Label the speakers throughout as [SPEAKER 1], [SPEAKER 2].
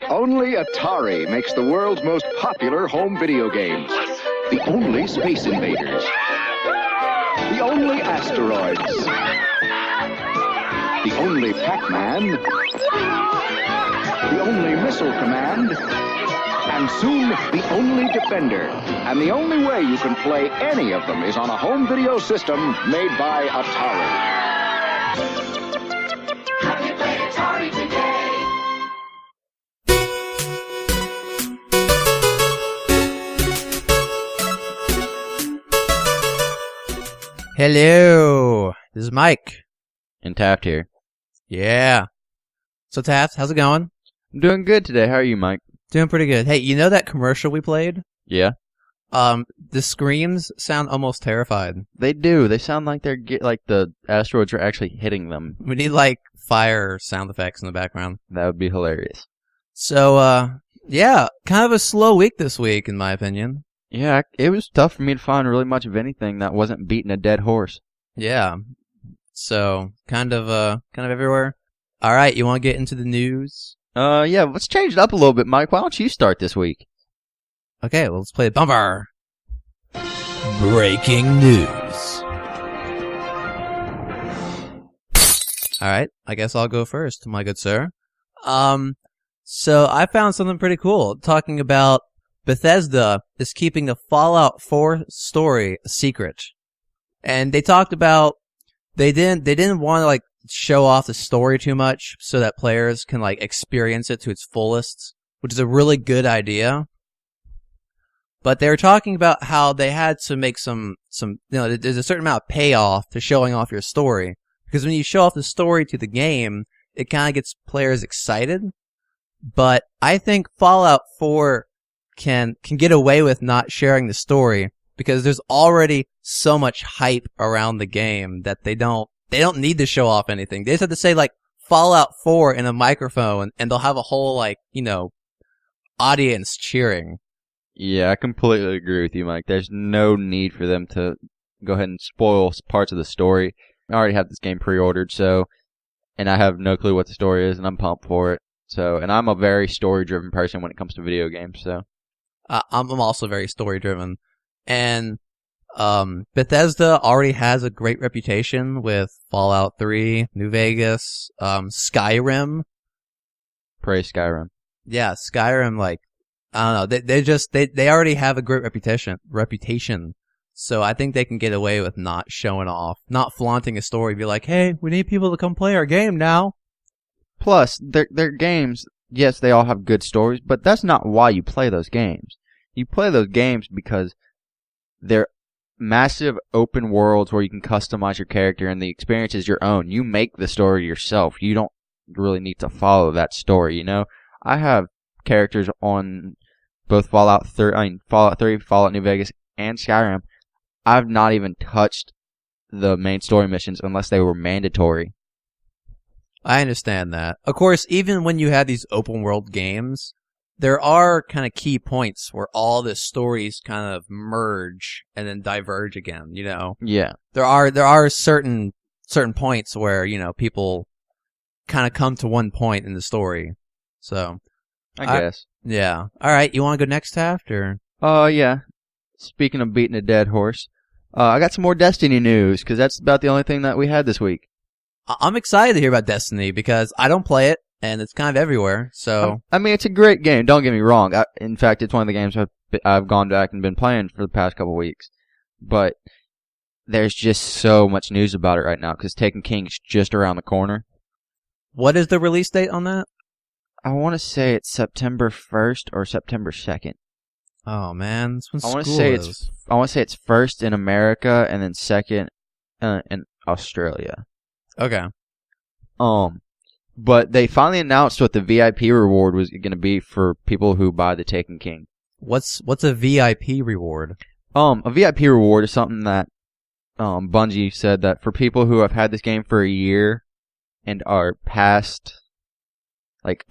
[SPEAKER 1] Only Atari makes the world's most popular home video games. The only Space Invaders. The only Asteroids. The only Pac-Man. The only Missile Command. And soon, the only Defender. And the only way you can play any of them is on a home video system made by Atari. Have you played Atari today?
[SPEAKER 2] Hello, this is Mike.
[SPEAKER 3] And Taft here.
[SPEAKER 2] Yeah. So Taft, how's it going?
[SPEAKER 3] I'm doing good today. How are you, Mike?
[SPEAKER 2] Doing pretty good. Hey, you know that commercial we played?
[SPEAKER 3] Yeah.
[SPEAKER 2] The screams sound almost terrified.
[SPEAKER 3] They do. They sound like they're like the asteroids are actually hitting them.
[SPEAKER 2] We need like fire sound effects in the background.
[SPEAKER 3] That would be hilarious.
[SPEAKER 2] So, yeah, kind of a slow week this week, in my opinion.
[SPEAKER 3] Yeah, it was tough for me to find really much of anything that wasn't beating a dead horse.
[SPEAKER 2] Yeah. So, kind of everywhere. All right, you want to get into the news?
[SPEAKER 3] Yeah, let's change it up a little bit, Mike. Why don't you start this week?
[SPEAKER 2] Okay, well, let's play the bumper. Breaking news. All right, I guess I'll go first, my good sir. So I found something pretty cool talking about Bethesda is keeping the Fallout 4 story a secret. And they talked about they didn't want to like show off the story too much so that players can like experience it to its fullest, which is a really good idea. But they were talking about how they had to make some there's a certain amount of payoff to showing off your story, because when you show off the story to the game, it kind of gets players excited. But I think Fallout 4 can get away with not sharing the story because there's already so much hype around the game that they don't need to show off anything. They just have to say like Fallout 4 in a microphone and they'll have a whole like, audience cheering.
[SPEAKER 3] Yeah, I completely agree with you, Mike. There's no need for them to go ahead and spoil parts of the story. I already have this game pre-ordered, and I have no clue what the story is, and I'm pumped for it. And I'm a very story-driven person when it comes to video games, so.
[SPEAKER 2] I'm also very story-driven. And Bethesda already has a great reputation with Fallout 3, New Vegas, Skyrim.
[SPEAKER 3] Praise Skyrim.
[SPEAKER 2] Yeah, Skyrim, like, I don't know, they already have a great reputation. So I think they can get away with not showing off, not flaunting a story, be like, hey, we need people to come play our game now.
[SPEAKER 3] Plus, their games, yes, they all have good stories, but that's not why you play those games. You play those games because they're massive open worlds where you can customize your character and the experience is your own. You make the story yourself. You don't really need to follow that story, I have characters on both Fallout 3, Fallout New Vegas, and Skyrim. I've not even touched the main story missions unless they were mandatory.
[SPEAKER 2] I understand that. Of course, even when you have these open world games, there are kind of key points where all the stories kind of merge and then diverge again,
[SPEAKER 3] Yeah.
[SPEAKER 2] There are certain points where, people kind of come to one point in the story. So,
[SPEAKER 3] I guess.
[SPEAKER 2] Yeah. All right, you want to go next, Taft, or?
[SPEAKER 3] Yeah. Speaking of beating a dead horse, I got some more Destiny news, because that's about the only thing that we had this week.
[SPEAKER 2] I'm excited to hear about Destiny, because I don't play it, and it's kind of everywhere, so.
[SPEAKER 3] I mean, it's a great game, don't get me wrong. In fact, it's one of the games I've gone back and been playing for the past couple weeks. But there's just so much news about it right now, because Taken King's just around the corner.
[SPEAKER 2] What is the release date on that?
[SPEAKER 3] I want to say it's September 1st or September 2nd.
[SPEAKER 2] Oh man, this one's
[SPEAKER 3] I want to say it's first in America and then second in Australia.
[SPEAKER 2] Okay.
[SPEAKER 3] But they finally announced what the VIP reward was going to be for people who buy the Taken King.
[SPEAKER 2] What's a VIP reward?
[SPEAKER 3] A VIP reward is something that Bungie said that for people who have had this game for a year and are past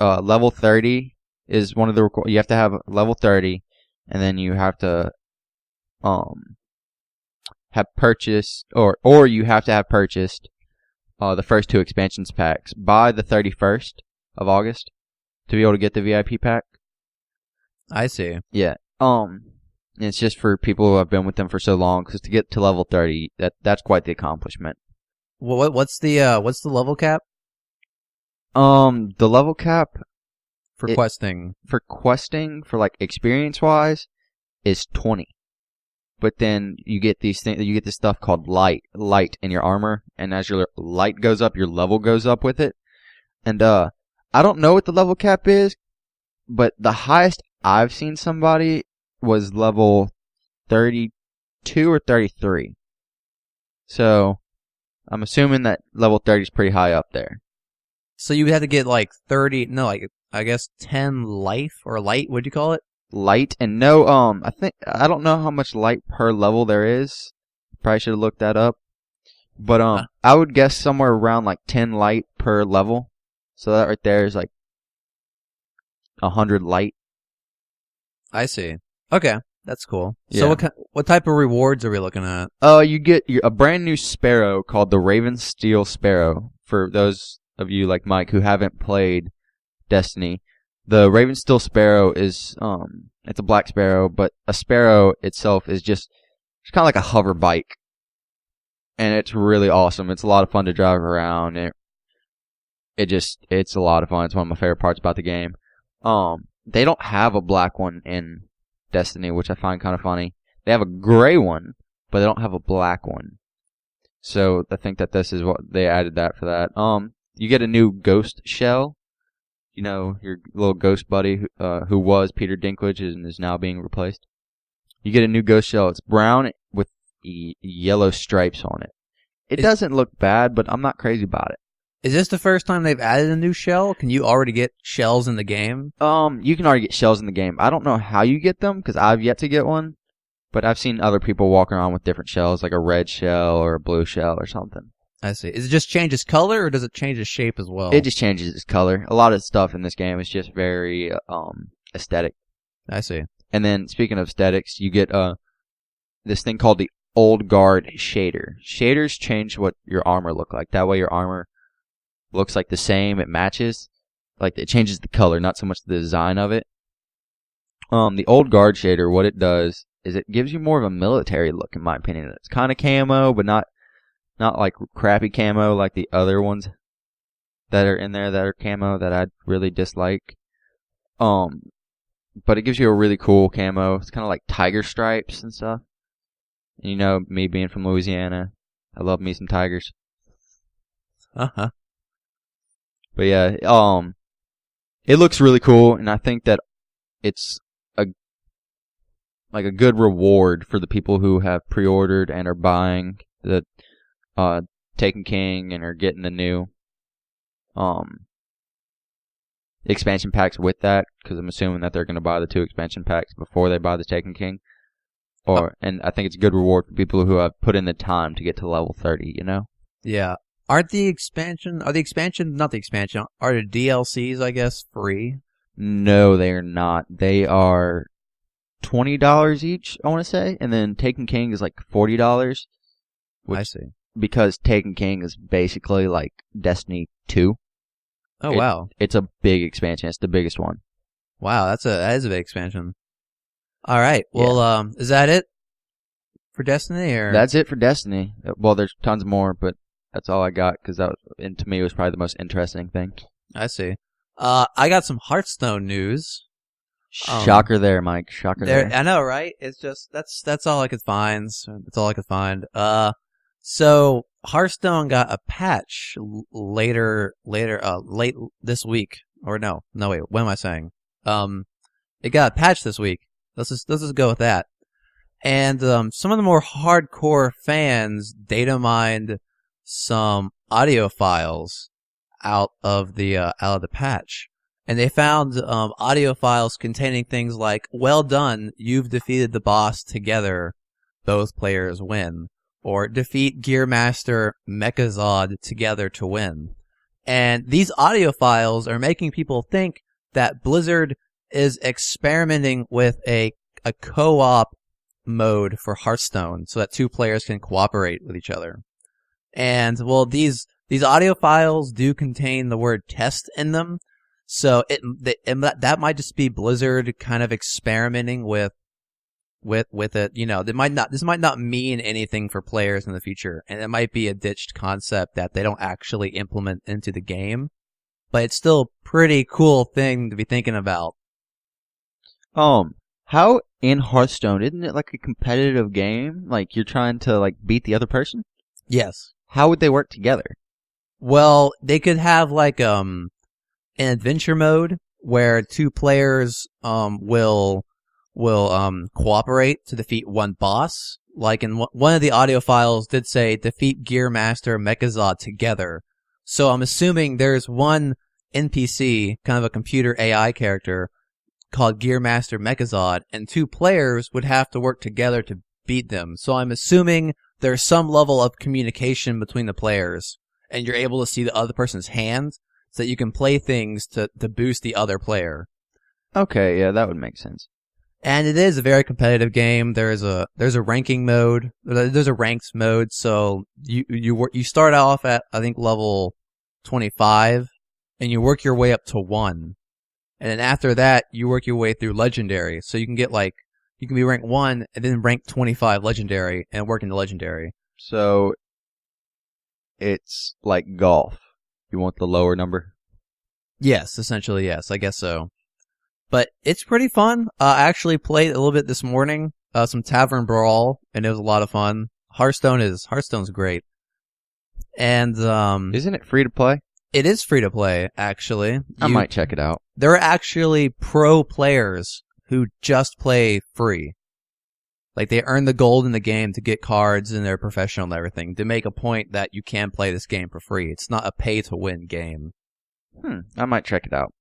[SPEAKER 3] level 30 is one of the you have to have level 30, and then you have to have purchased or you have to have purchased the first two expansions packs by the 31st of August to be able to get the VIP pack.
[SPEAKER 2] I see.
[SPEAKER 3] Yeah. It's just for people who have been with them for so long, because to get to level 30, that's quite the accomplishment.
[SPEAKER 2] What's the level cap
[SPEAKER 3] The level cap
[SPEAKER 2] for questing?
[SPEAKER 3] For questing, for like experience wise, is 20. But then you get these things. You get this stuff called light in your armor, and as your light goes up, your level goes up with it. And I don't know what the level cap is, but the highest I've seen somebody was level 32 or 33. So I'm assuming that level 30 is pretty high up there.
[SPEAKER 2] So you had to get like 30. No, like I guess 10 life or light. What'd you call it?
[SPEAKER 3] Light, and no, I don't know how much light per level there is. Probably should have looked that up. But I would guess somewhere around like 10 light per level. So that right there is like 100 light.
[SPEAKER 2] I see. Okay, that's cool.
[SPEAKER 3] Yeah.
[SPEAKER 2] So what type of rewards are we looking at?
[SPEAKER 3] You get a brand new sparrow called the Ravensteel Sparrow. For those of you like Mike who haven't played Destiny, the Ravensteel Sparrow is it's a black sparrow, but a sparrow itself is it's kind of like a hover bike, and it's really awesome. It's a lot of fun to drive around. It's a lot of fun. It's one of my favorite parts about the game. They don't have a black one in Destiny, which I find kind of funny. They have a gray one, but they don't have a black one. So I think that this is what they added that for that. You get a new ghost shell. You know, your little ghost buddy who was Peter Dinklage and is now being replaced. You get a new ghost shell. It's brown with yellow stripes on it. It doesn't look bad, but I'm not crazy about it.
[SPEAKER 2] Is this the first time they've added a new shell? Can you already get shells in the game?
[SPEAKER 3] You can already get shells in the game. I don't know how you get them, because I've yet to get one. But I've seen other people walking around with different shells, like a red shell or a blue shell or something.
[SPEAKER 2] I see. Is it just change its color, or does it change its shape as well?
[SPEAKER 3] It just changes its color. A lot of stuff in this game is just very aesthetic.
[SPEAKER 2] I see.
[SPEAKER 3] And then, speaking of aesthetics, you get this thing called the Old Guard shader. Shaders change what your armor look like. That way your armor looks like the same. It matches. Like, it changes the color, not so much the design of it. The Old Guard shader, what it does is it gives you more of a military look, in my opinion. It's kind of camo, but not like crappy camo like the other ones that are in there that are camo that I really dislike. But it gives you a really cool camo. It's kind of like tiger stripes and stuff. And you know, me being from Louisiana, I love me some tigers.
[SPEAKER 2] Uh-huh.
[SPEAKER 3] But yeah, it looks really cool, and I think that it's a good reward for the people who have pre-ordered and are buying the Taken King and are getting the new expansion packs with that, because I'm assuming that they're going to buy the 2 expansion packs before they buy the Taken King. And I think it's a good reward for people who have put in the time to get to level 30, you know?
[SPEAKER 2] Yeah. Are the DLCs, I guess, free?
[SPEAKER 3] No, they are not. They are $20 each, I want to say, and then Taken King is like $40.
[SPEAKER 2] I see.
[SPEAKER 3] Because Taken King is basically like Destiny 2.
[SPEAKER 2] Oh, wow.
[SPEAKER 3] It's a big expansion. It's the biggest one.
[SPEAKER 2] Wow, that is a big expansion. All right. Well, is that it for Destiny? Or
[SPEAKER 3] that's it for Destiny. Well, there's tons more, but that's all I got, because and to me, it was probably the most interesting thing.
[SPEAKER 2] I see. I got some Hearthstone news.
[SPEAKER 3] Shocker there, Mike. Shocker there.
[SPEAKER 2] I know, right? It's just that's all I could find. That's all I could find. So Hearthstone got a patch late this week, or no, wait, what am I saying? It got a patch this week. Let's just go with that. And some of the more hardcore fans data mined some audio files out of the patch. And they found audio files containing things like, "Well done, you've defeated the boss together, both players win." Or, "Defeat Gearmaster Mechazod together to win." And these audio files are making people think that Blizzard is experimenting with a co-op mode for Hearthstone so that 2 players can cooperate with each other. And, well, these audio files do contain the word test in them. So that might just be Blizzard kind of experimenting with it. You know, this might not mean anything for players in the future, and it might be a ditched concept that they don't actually implement into the game. But it's still a pretty cool thing to be thinking about.
[SPEAKER 3] How in Hearthstone, isn't it like a competitive game? Like you're trying to like beat the other person?
[SPEAKER 2] Yes.
[SPEAKER 3] How would they work together?
[SPEAKER 2] Well, they could have like an adventure mode where two players will cooperate to defeat one boss. Like in one of the audio files did say defeat Gear Master Mechazod together. So I'm assuming there's one NPC, kind of a computer AI character, called Gear Master Mechazod, and two players would have to work together to beat them. So I'm assuming there's some level of communication between the players, and you're able to see the other person's hands, so that you can play things to boost the other player.
[SPEAKER 3] Okay, yeah, that would make sense.
[SPEAKER 2] And it is a very competitive game. There's a ranking mode. There's a ranked mode. So you start off at, I think, level 25, and you work your way up to 1. And then after that, you work your way through legendary. So you can get you can be rank 1 and then rank 25 legendary and work into legendary.
[SPEAKER 3] So it's like golf. You want the lower number?
[SPEAKER 2] Yes, essentially, yes. I guess so. But it's pretty fun. I actually played a little bit this morning, some Tavern Brawl, and it was a lot of fun. Hearthstone's great. And
[SPEAKER 3] isn't it free to play?
[SPEAKER 2] It is free to play, actually.
[SPEAKER 3] I might check it out.
[SPEAKER 2] There are actually pro players who just play free. Like, they earn the gold in the game to get cards, and they're professional and everything, to make a point that you can play this game for free. It's not a pay-to-win game.
[SPEAKER 3] I might check it out.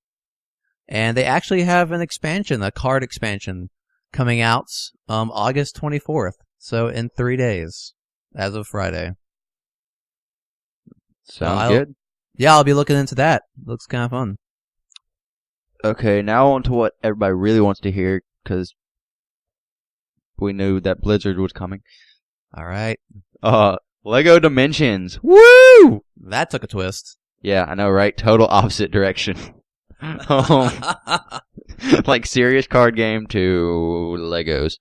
[SPEAKER 2] And they actually have an expansion, a card expansion, coming out August 24th. So in 3 days, as of Friday.
[SPEAKER 3] Sounds good.
[SPEAKER 2] Yeah, I'll be looking into that. Looks kind of fun.
[SPEAKER 3] Okay, now on to what everybody really wants to hear, because we knew that Blizzard was coming.
[SPEAKER 2] All right.
[SPEAKER 3] Lego Dimensions. Woo!
[SPEAKER 2] That took a twist.
[SPEAKER 3] Yeah, I know, right? Total opposite direction. Like serious card game to Legos.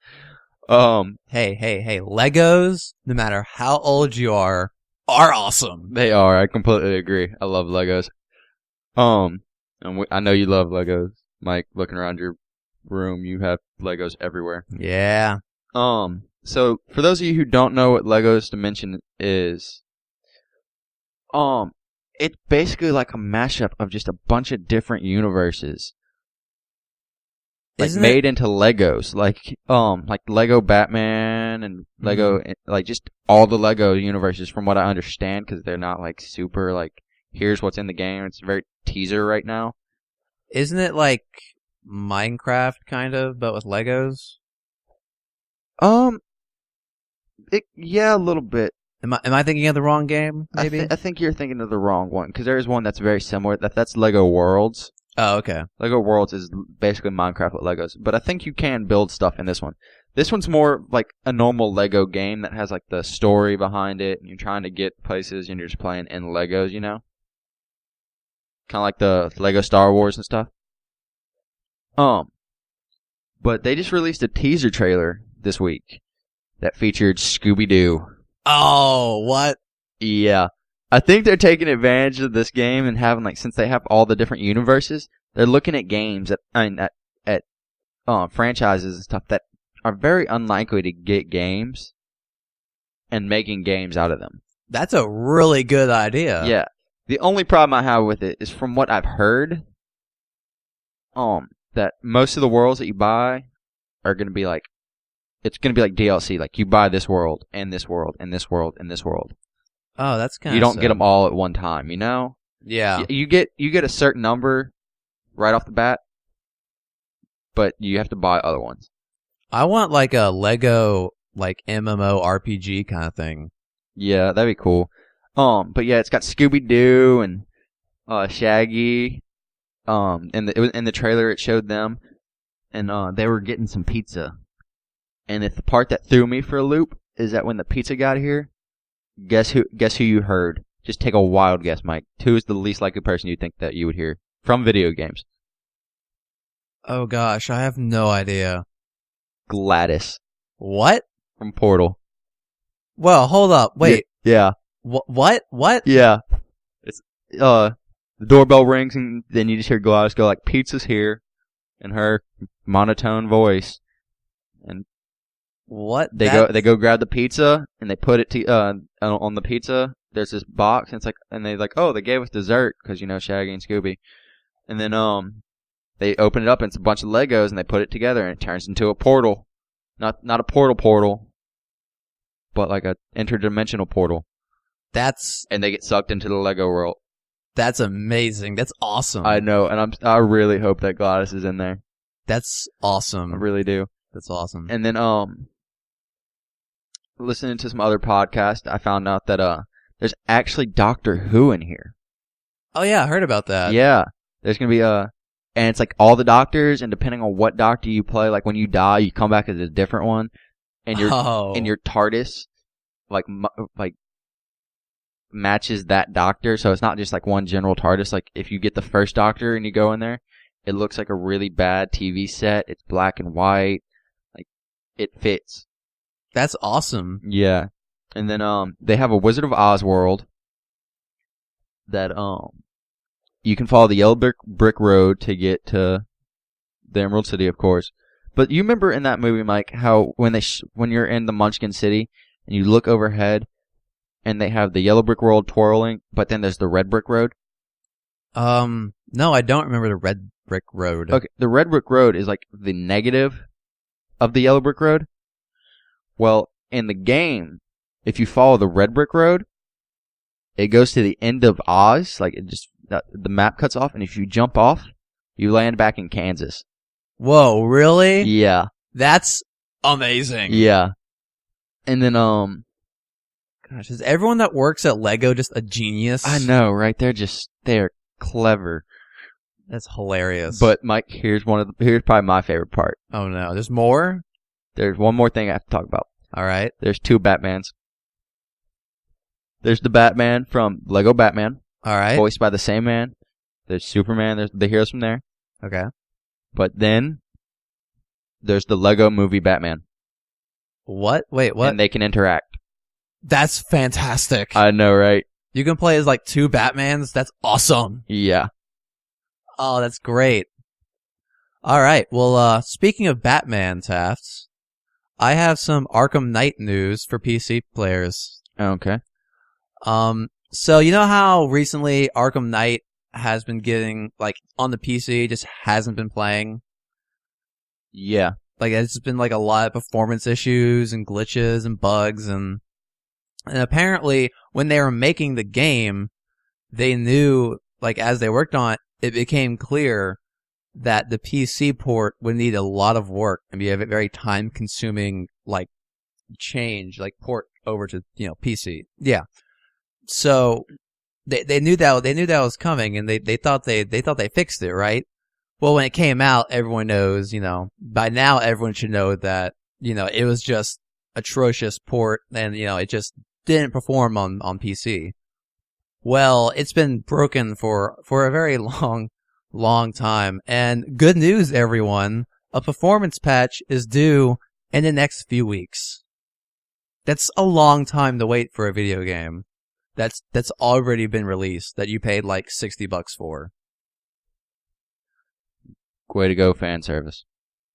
[SPEAKER 2] Hey, Legos, no matter how old you are awesome.
[SPEAKER 3] They are. I completely agree. I love Legos. And I know you love Legos, Mike. Looking around your room, you have Legos everywhere.
[SPEAKER 2] Yeah.
[SPEAKER 3] So for those of you who don't know what Legos Dimension is, it's basically like a mashup of just a bunch of different universes. Like made into Legos, like Lego Batman and Lego, like just all the Lego universes from what I understand, because they're not like super like, here's what's in the game. It's very teaser right now.
[SPEAKER 2] Isn't it like Minecraft kind of, but with Legos?
[SPEAKER 3] Yeah, a little bit.
[SPEAKER 2] Am I thinking of the wrong game? Maybe
[SPEAKER 3] I think you're thinking of the wrong one, because there is one that's very similar. That's Lego Worlds.
[SPEAKER 2] Oh, okay.
[SPEAKER 3] Lego Worlds is basically Minecraft with Legos, but I think you can build stuff in this one. This one's more like a normal Lego game that has like the story behind it, and you're trying to get places, and you're just playing in Legos, you know? Kind of like the Lego Star Wars and stuff. But they just released a teaser trailer this week that featured Scooby-Doo.
[SPEAKER 2] Oh, what?
[SPEAKER 3] Yeah. I think they're taking advantage of this game and having, like, since they have all the different universes, they're looking at games at franchises and stuff that are very unlikely to get games and making games out of them.
[SPEAKER 2] That's a really good idea.
[SPEAKER 3] Yeah. The only problem I have with it is, from what I've heard, that most of the worlds that you buy are going to be like, it's going to be like DLC. Like, you buy this world, and this world, and this world, and this world.
[SPEAKER 2] Oh, that's kind of.
[SPEAKER 3] You don't get them all at one time, you know?
[SPEAKER 2] Yeah.
[SPEAKER 3] You get a certain number right off the bat, but you have to buy other ones.
[SPEAKER 2] I want like a Lego like MMO RPG kind of thing.
[SPEAKER 3] Yeah, that'd be cool. But yeah, it's got Scooby-Doo and Shaggy. In the trailer it showed them, and they were getting some pizza. And the part that threw me for a loop is that when the pizza got here, guess who you heard? Just take a wild guess, Mike. Who is the least likely person you think that you would hear? from video games.
[SPEAKER 2] Oh gosh, I have no idea.
[SPEAKER 3] Gladys
[SPEAKER 2] What?
[SPEAKER 3] from Portal.
[SPEAKER 2] Well, hold up. Wait.
[SPEAKER 3] Yeah.
[SPEAKER 2] What? What?
[SPEAKER 3] Yeah. It's the doorbell rings and then you just hear Gladys go like, "Pizza's here," in her monotone voice. And
[SPEAKER 2] What?
[SPEAKER 3] they go grab the pizza and they put it on the pizza. There's this box and it's like, and they like, oh, they gave us dessert because Shaggy and Scooby. And then they open it up and it's a bunch of Legos and they put it together and it turns into a portal. Not a portal, but like a interdimensional portal. And they get sucked into the Lego world.
[SPEAKER 2] That's amazing. That's awesome.
[SPEAKER 3] I know, and I really hope that Gladys is in there.
[SPEAKER 2] That's awesome.
[SPEAKER 3] I really do.
[SPEAKER 2] That's awesome.
[SPEAKER 3] And then listening to some other podcasts, I found out that there's actually Doctor Who in here.
[SPEAKER 2] Oh yeah, I heard about that.
[SPEAKER 3] Yeah. There's gonna be and it's like all the doctors, and depending on what doctor you play, like when you die, you come back as a different one, and your TARDIS, like matches that doctor, so it's not just like one general TARDIS. Like if you get the first Doctor and you go in there, it looks like a really bad TV set. It's black and white, like it fits.
[SPEAKER 2] That's awesome.
[SPEAKER 3] Yeah, and then they have a Wizard of Oz world that you can follow the yellow brick road to get to the Emerald City, of course. But you remember in that movie, Mike, how when you're in the Munchkin City and you look overhead, and they have the yellow brick road twirling, but then there's the red brick road?
[SPEAKER 2] No, I don't remember the red brick road.
[SPEAKER 3] Okay, the red brick road is like the negative of the yellow brick road. Well, in the game, if you follow the red brick road, it goes to the end of Oz, like the map cuts off, and if you jump off, you land back in Kansas.
[SPEAKER 2] Whoa, really?
[SPEAKER 3] Yeah.
[SPEAKER 2] That's amazing.
[SPEAKER 3] Yeah. And then,
[SPEAKER 2] gosh, is everyone that works at Lego just a genius?
[SPEAKER 3] I know, right? They're clever.
[SPEAKER 2] That's hilarious.
[SPEAKER 3] But Mike, here's probably my favorite part.
[SPEAKER 2] Oh no, there's more?
[SPEAKER 3] There's one more thing I have to talk about.
[SPEAKER 2] All right.
[SPEAKER 3] There's two Batmans. There's the Batman from Lego Batman.
[SPEAKER 2] All right.
[SPEAKER 3] Voiced by the same man. There's Superman. There's the heroes from there.
[SPEAKER 2] Okay.
[SPEAKER 3] But then there's the Lego movie Batman.
[SPEAKER 2] What? Wait, what?
[SPEAKER 3] And they can interact.
[SPEAKER 2] That's fantastic.
[SPEAKER 3] I know, right?
[SPEAKER 2] You can play as like two Batmans? That's awesome.
[SPEAKER 3] Yeah.
[SPEAKER 2] Oh, that's great. All right. Well, speaking of Batman, Taft, I have some Arkham Knight news for PC players.
[SPEAKER 3] Okay.
[SPEAKER 2] So you know how recently Arkham Knight has been getting, like, on the PC, just hasn't been playing?
[SPEAKER 3] Yeah.
[SPEAKER 2] Like, it's been, like, a lot of performance issues and glitches and bugs, and apparently, when they were making the game, they knew, like, as they worked on it, it became clear that the PC port would need a lot of work and be a very time-consuming, like, change, like, port over to, PC. Yeah. So they knew that was coming, and they thought they fixed it, right? Well, when it came out, everyone knows, by now everyone should know that, it was just atrocious port, and it just didn't perform on PC. Well, it's been broken for a very long time, and good news, everyone, a performance patch is due in the next few weeks. That's a long time to wait for a video game that's already been released, that you paid like $60 for.
[SPEAKER 3] Way to go, fan service.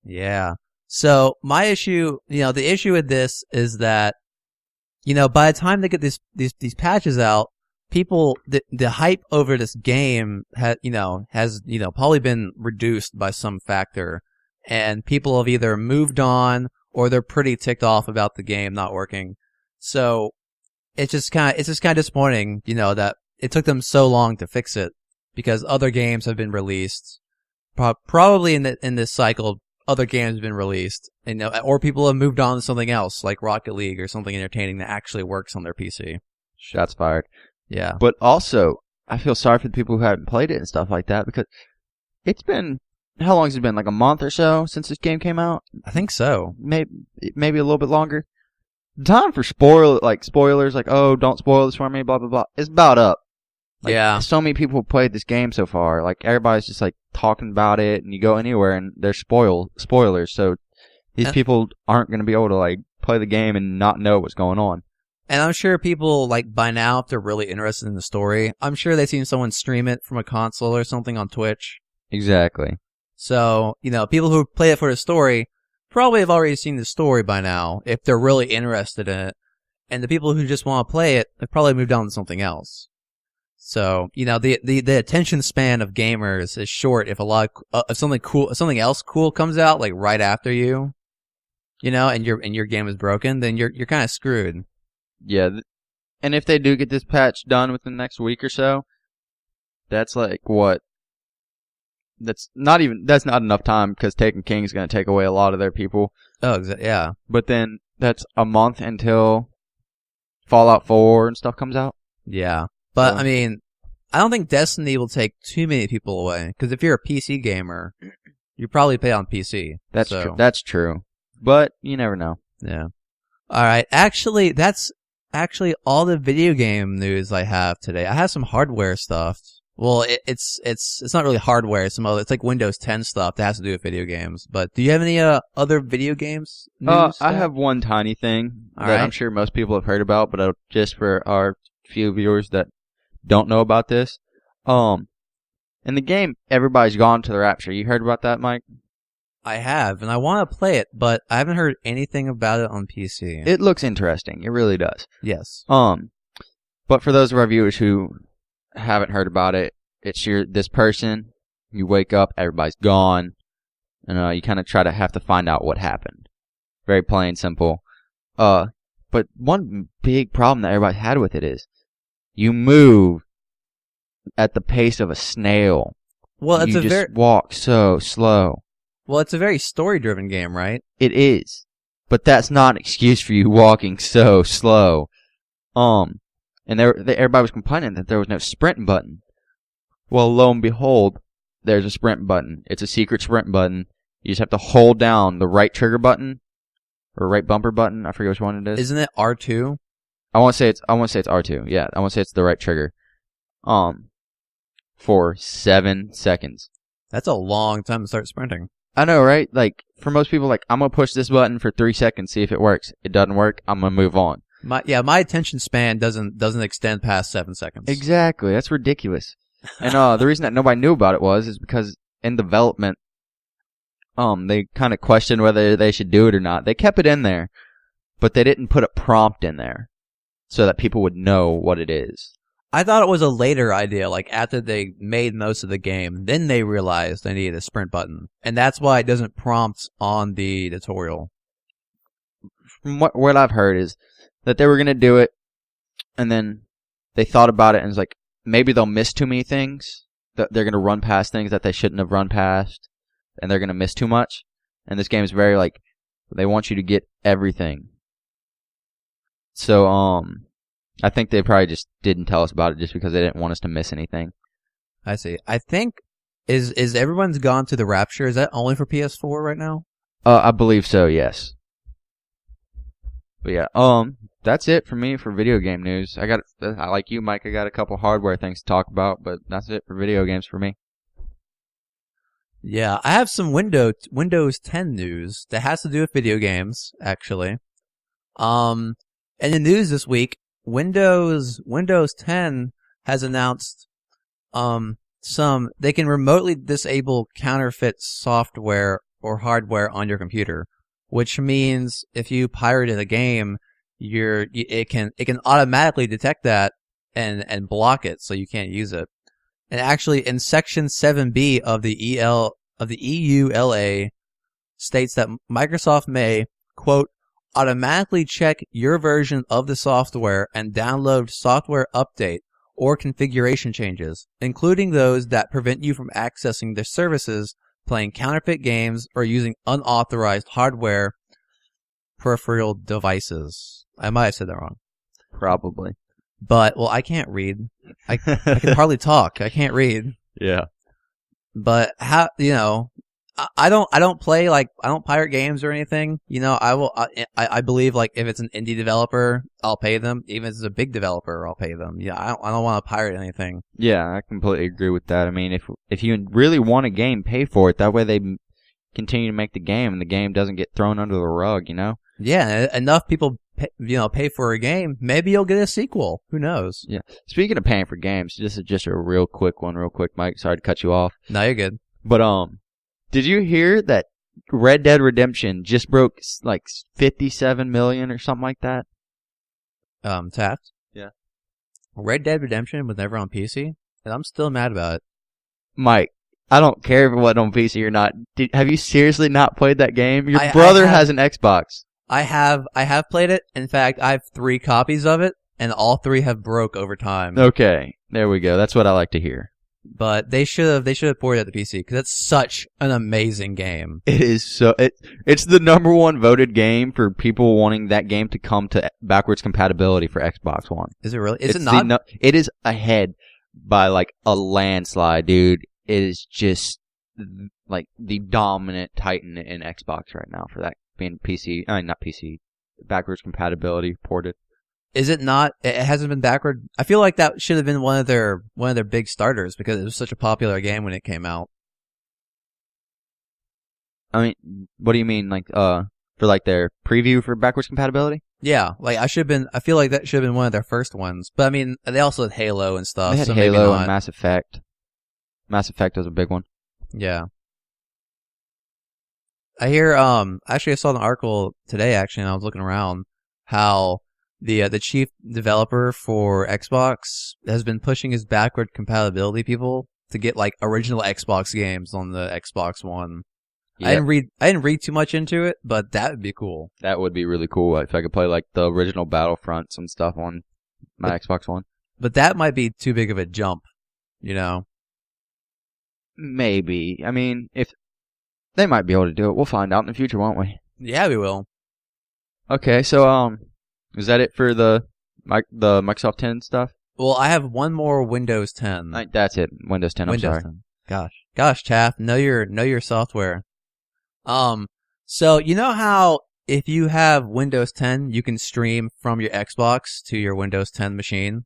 [SPEAKER 2] Yeah. So my issue, the issue with this is that, by the time they get these patches out, people, the hype over this game has probably been reduced by some factor, and people have either moved on or they're pretty ticked off about the game not working. So it's just kind of disappointing, that it took them so long to fix it, because other games have been released. Probably in this cycle, other games have been released, or people have moved on to something else, like Rocket League or something entertaining that actually works on their PC.
[SPEAKER 3] Shots fired.
[SPEAKER 2] Yeah.
[SPEAKER 3] But also, I feel sorry for the people who haven't played it and stuff like that, because it's been, how long has it been? Like a month or so since this game came out?
[SPEAKER 2] I think so.
[SPEAKER 3] Maybe a little bit longer. The time for spoilers, like, oh, don't spoil this for me, blah, blah, blah, it's about up. Like,
[SPEAKER 2] Yeah.
[SPEAKER 3] so many people have played this game so far. Like, everybody's just, like, talking about it, and you go anywhere, and there's spoilers, so these people aren't going to be able to, like, play the game and not know what's going on.
[SPEAKER 2] And I'm sure people, like, by now, if they're really interested in the story, I'm sure they've seen someone stream it from a console or something on Twitch.
[SPEAKER 3] Exactly.
[SPEAKER 2] So, people who play it for the story probably have already seen the story by now, if they're really interested in it. And the people who just want to play it have probably moved on to something else. So, the attention span of gamers is short if if something else cool comes out, like, right after you, and your game is broken, then you're kind of screwed.
[SPEAKER 3] Yeah, and if they do get this patch done within the next week or so, that's like what? That's not enough time because Taken King is going to take away a lot of their people.
[SPEAKER 2] Oh, yeah.
[SPEAKER 3] But then that's a month until Fallout 4 and stuff comes out.
[SPEAKER 2] Yeah. But,
[SPEAKER 3] So-
[SPEAKER 2] I mean, I don't think Destiny will take too many people away, because if you're a PC gamer, you probably play on PC.
[SPEAKER 3] That's
[SPEAKER 2] so,
[SPEAKER 3] true. That's true. But you never know.
[SPEAKER 2] Yeah. Alright, actually, that's all the video game news I have today. I have some hardware stuff. Well, it's not really hardware. It's like Windows 10 stuff that has to do with video games. But do you have any other video games news?
[SPEAKER 3] I have one tiny thing
[SPEAKER 2] All
[SPEAKER 3] that
[SPEAKER 2] right.
[SPEAKER 3] I'm sure most people have heard about, but just for our few viewers that don't know about this. In the game, everybody's gone to the Rapture. You heard about that, Mike?
[SPEAKER 2] I have, and I want to play it, but I haven't heard anything about it on PC.
[SPEAKER 3] It looks interesting. It really does.
[SPEAKER 2] Yes.
[SPEAKER 3] But for those of our viewers who haven't heard about it, it's this person. You wake up, everybody's gone, and you kind of have to find out what happened. Very plain, simple. But one big problem that everybody had with it is you move at the pace of a snail.
[SPEAKER 2] Well,
[SPEAKER 3] you just walk so slow.
[SPEAKER 2] Well, it's a very story-driven game, right?
[SPEAKER 3] It is, but that's not an excuse for you walking so slow. And everybody was complaining that there was no sprint button. Well, lo and behold, there's a sprint button. It's a secret sprint button. You just have to hold down the right trigger button or right bumper button. I forget which one it is.
[SPEAKER 2] Isn't it R2?
[SPEAKER 3] I want to say it's R2. Yeah, I want to say it's the right trigger. For 7 seconds.
[SPEAKER 2] That's a long time to start sprinting.
[SPEAKER 3] I know, right? Like, for most people, like, I'm going to push this button for 3 seconds, see if it works. It doesn't work, I'm going to move on.
[SPEAKER 2] My attention span doesn't extend past 7 seconds.
[SPEAKER 3] Exactly. That's ridiculous. And the reason that nobody knew about it is because in development, they kind of questioned whether they should do it or not. They kept it in there, but they didn't put a prompt in there so that people would know what it is.
[SPEAKER 2] I thought it was a later idea, like after they made most of the game, then they realized they needed a sprint button. And that's why it doesn't prompt on the tutorial.
[SPEAKER 3] From what I've heard is that they were going to do it, and then they thought about it and was like, maybe they'll miss too many things, that they're going to run past things that they shouldn't have run past, and they're going to miss too much. And this game is very, like, they want you to get everything. So, I think they probably just didn't tell us about it just because they didn't want us to miss anything.
[SPEAKER 2] I see. I think, is everyone's gone to the Rapture? Is that only for PS4 right now?
[SPEAKER 3] I believe so, yes. But yeah, that's it for me for video game news. I like you, Mike, I got a couple hardware things to talk about, but that's it for video games for me.
[SPEAKER 2] Yeah, I have some Windows 10 news that has to do with video games, actually. In the news this week, Windows 10 has announced they can remotely disable counterfeit software or hardware on your computer, which means if you pirated a game, it can automatically detect that and block it so you can't use it. And actually in section 7B of the EULA states that Microsoft may, quote, automatically check your version of the software and download software update or configuration changes, including those that prevent you from accessing the services, playing counterfeit games, or using unauthorized hardware peripheral devices. I might have said that wrong.
[SPEAKER 3] Probably.
[SPEAKER 2] But, well, I can't read. I can hardly talk. I can't read.
[SPEAKER 3] Yeah.
[SPEAKER 2] But I don't play I don't pirate games or anything. You know, I believe like if it's an indie developer, I'll pay them. Even if it's a big developer, I'll pay them. Yeah, I don't want to pirate anything.
[SPEAKER 3] Yeah, I completely agree with that. I mean, if you really want a game, pay for it. That way they continue to make the game, and the game doesn't get thrown under the rug. You know.
[SPEAKER 2] Yeah, enough people pay for a game. Maybe you'll get a sequel. Who knows?
[SPEAKER 3] Yeah. Speaking of paying for games, this is just a real quick, Mike. Sorry to cut you off.
[SPEAKER 2] No, you're good.
[SPEAKER 3] But did you hear that Red Dead Redemption just broke like 57 million or something like that?
[SPEAKER 2] Taft?
[SPEAKER 3] Yeah.
[SPEAKER 2] Red Dead Redemption was never on PC, and I'm still mad about it.
[SPEAKER 3] Mike, I don't care if it wasn't on PC or not. Have you seriously not played that game? Your
[SPEAKER 2] I
[SPEAKER 3] brother
[SPEAKER 2] have.
[SPEAKER 3] has an Xbox.
[SPEAKER 2] I have played it. In fact, I have 3 copies of it, and all 3 have broke over time.
[SPEAKER 3] Okay, there we go. That's what I like to hear.
[SPEAKER 2] But they should have ported it to PC because it's such an amazing game.
[SPEAKER 3] It is it's the number 1 voted game for people wanting that game to come to backwards compatibility for Xbox One.
[SPEAKER 2] Is it really? Is it not?
[SPEAKER 3] It is ahead by like a landslide, dude. It is just like the dominant titan in Xbox right now for that being PC. Not PC. Backwards compatibility ported.
[SPEAKER 2] Is it not? It hasn't been backward. I feel like that should have been one of their big starters because it was such a popular game when it came out.
[SPEAKER 3] I mean, what do you mean, like for like their preview for backwards compatibility?
[SPEAKER 2] Yeah, like I feel like that should have been one of their first ones. But I mean, they also had Halo and stuff.
[SPEAKER 3] They had
[SPEAKER 2] so
[SPEAKER 3] Halo
[SPEAKER 2] maybe not.
[SPEAKER 3] and Mass Effect. Mass Effect was a big one.
[SPEAKER 2] Yeah. I hear. Actually, I saw an article today. Actually, and I was looking around how the chief developer for Xbox has been pushing his backward compatibility people to get like original Xbox games on the Xbox One. Yep. I didn't read too much into it, but that would be cool.
[SPEAKER 3] That would be really cool if I could play like the original Battlefronts and stuff on my Xbox One.
[SPEAKER 2] But that might be too big of a jump, you know.
[SPEAKER 3] Maybe. I mean, if they might be able to do it, we'll find out in the future, won't we?
[SPEAKER 2] Yeah, we will.
[SPEAKER 3] Okay, so is that it for the Microsoft 10 stuff?
[SPEAKER 2] Well, I have one more Windows 10.
[SPEAKER 3] That's it. Windows 10.
[SPEAKER 2] Windows
[SPEAKER 3] I'm sorry.
[SPEAKER 2] 10. Gosh, Taft, know your software. So you know how if you have Windows 10, you can stream from your Xbox to your Windows 10 machine?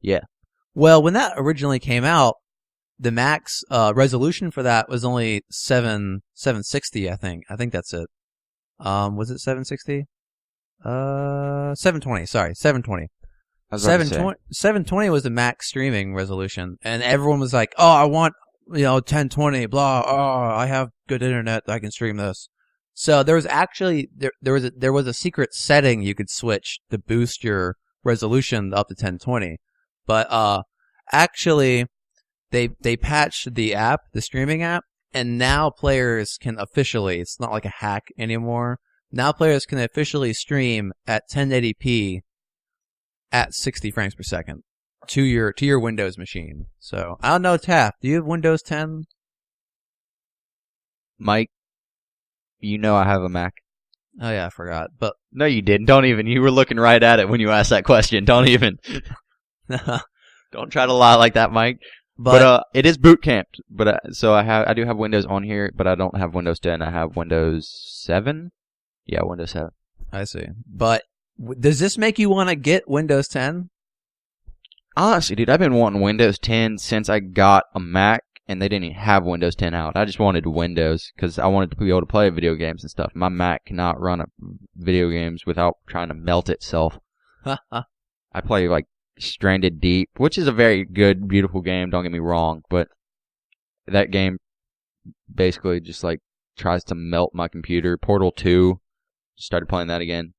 [SPEAKER 3] Yeah.
[SPEAKER 2] Well, when that originally came out, the max resolution for that was only 760, I think. I think that's it. Was it 760? 720. Sorry, 720. 720 was the max streaming resolution, and everyone was like, "Oh, I want 1020, blah. Oh, I have good internet. I can stream this." So there was actually there was a secret setting you could switch to boost your resolution up to 1020, but actually they patched the app, the streaming app, and now players can officially. It's not like a hack anymore. Now players can officially stream at 1080p at 60 frames per second to your Windows machine. So I don't know, Taft, do you have Windows 10?
[SPEAKER 3] Mike, you know I have a Mac.
[SPEAKER 2] Oh yeah, I forgot. But
[SPEAKER 3] no, you didn't. Don't even. You were looking right at it when you asked that question. Don't even. Don't try to lie like that, Mike. But it is boot camped. But so I do have Windows on here, but I don't have Windows 10. I have Windows 7. Yeah, Windows 7.
[SPEAKER 2] I see. But does this make you want to get Windows 10?
[SPEAKER 3] Honestly, dude, I've been wanting Windows 10 since I got a Mac, and they didn't even have Windows 10 out. I just wanted Windows because I wanted to be able to play video games and stuff. My Mac cannot run video games without trying to melt itself. I play like Stranded Deep, which is a very good, beautiful game. Don't get me wrong, but that game basically just like tries to melt my computer. Portal 2. Started playing that again.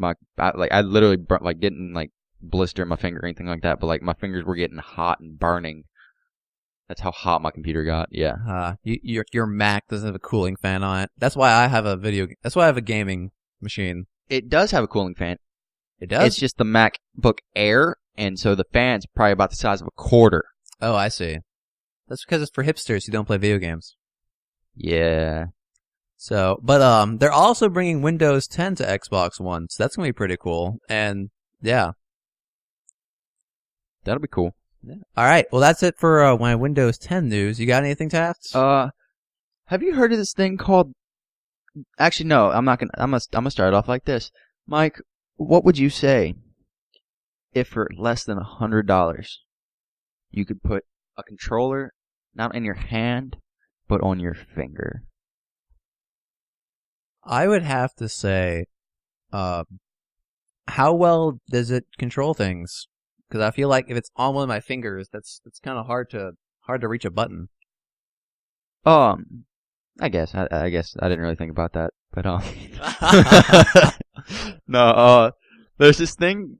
[SPEAKER 3] I literally didn't like blister my finger or anything like that, but like my fingers were getting hot and burning. That's how hot my computer got. Yeah.
[SPEAKER 2] Your Mac doesn't have a cooling fan on it. That's why I have That's why I have a gaming machine.
[SPEAKER 3] It does have a cooling fan.
[SPEAKER 2] It does.
[SPEAKER 3] It's just the MacBook Air, and so the fan's probably about the size of a quarter.
[SPEAKER 2] Oh, I see. That's because it's for hipsters who don't play video games.
[SPEAKER 3] Yeah.
[SPEAKER 2] So, but they're also bringing Windows 10 to Xbox One, so that's gonna be pretty cool. And yeah,
[SPEAKER 3] that'll be cool.
[SPEAKER 2] Yeah. All right, well that's it for my Windows 10 news. You got anything, Taft?
[SPEAKER 3] Have you heard of this thing called? Actually, no. I'm not gonna. I'm gonna start it off like this. Mike, what would you say if for less than $100 you could put a controller not in your hand but on your finger?
[SPEAKER 2] I would have to say, how well does it control things? Because I feel like if it's on one of my fingers, that's kind of hard to reach a button.
[SPEAKER 3] I guess I guess I didn't really think about that, but no. There's this thing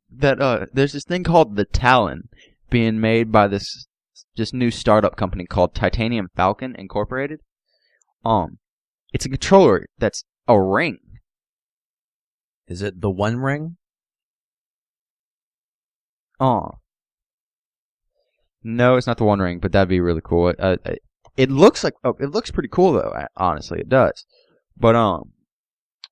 [SPEAKER 3] called the Talon being made by this new startup company called Titanium Falcon Incorporated. It's a controller that's a ring.
[SPEAKER 2] Is it the One Ring?
[SPEAKER 3] No, it's not the One Ring, but that'd be really cool. It looks pretty cool though. Honestly, it does. But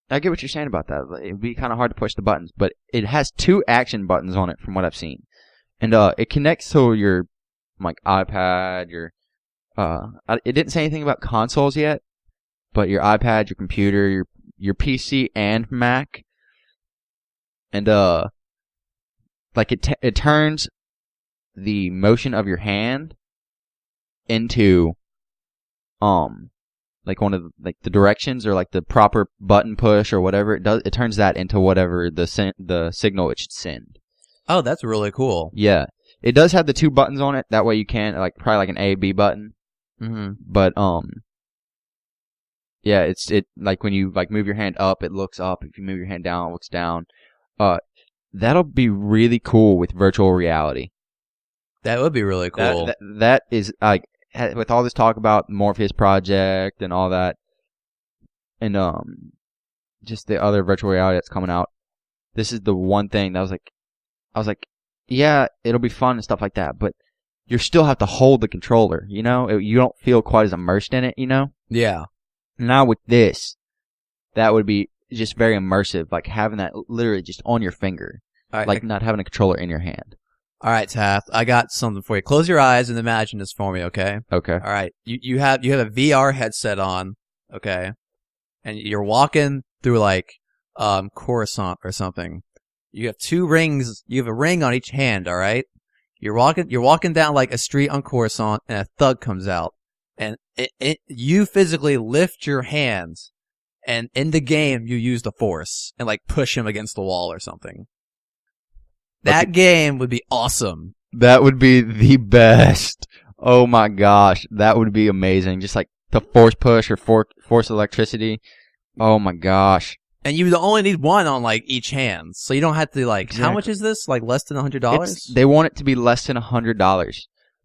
[SPEAKER 3] I get what you're saying about that. It'd be kind of hard to push the buttons, but it has 2 action buttons on it, from what I've seen, and it connects to your iPad. It didn't say anything about consoles yet, but your iPad, your computer, your PC, and Mac, and it turns the motion of your hand into one of the directions, or the proper button push or whatever it does. It turns that into whatever the signal it should send.
[SPEAKER 2] Oh, that's really cool.
[SPEAKER 3] Yeah, it does have the 2 buttons on it. That way you can probably an A, B button.
[SPEAKER 2] Mm-hmm.
[SPEAKER 3] But yeah, it when you move your hand up, it looks up. If you move your hand down, it looks down. That'll be really cool with virtual reality.
[SPEAKER 2] That would be really cool.
[SPEAKER 3] That is with all this talk about Morpheus Project and all that, and just the other virtual reality that's coming out. This is the one thing that I was like, yeah, it'll be fun and stuff like that, but you still have to hold the controller. You don't feel quite as immersed in it.
[SPEAKER 2] Yeah.
[SPEAKER 3] Now with this, that would be just very immersive, having that literally just on your finger, not having a controller in your hand.
[SPEAKER 2] All right, Taft, I got something for you. Close your eyes and imagine this for me, okay?
[SPEAKER 3] Okay.
[SPEAKER 2] All right, you have a VR headset on, okay, and you're walking through Coruscant or something. You have 2 rings. You have a ring on each hand. All right. You're walking down a street on Coruscant, and a thug comes out, and you physically lift your hands, and in the game you use the Force and push him against the wall or something. That game would be awesome.
[SPEAKER 3] That would be the best. Oh my gosh, that would be amazing. Just the Force push or force electricity. Oh my gosh.
[SPEAKER 2] And you would only need one on each hand, so you don't have to
[SPEAKER 3] Exactly.
[SPEAKER 2] How much is this? Less than $100?
[SPEAKER 3] They want it to be less than $100.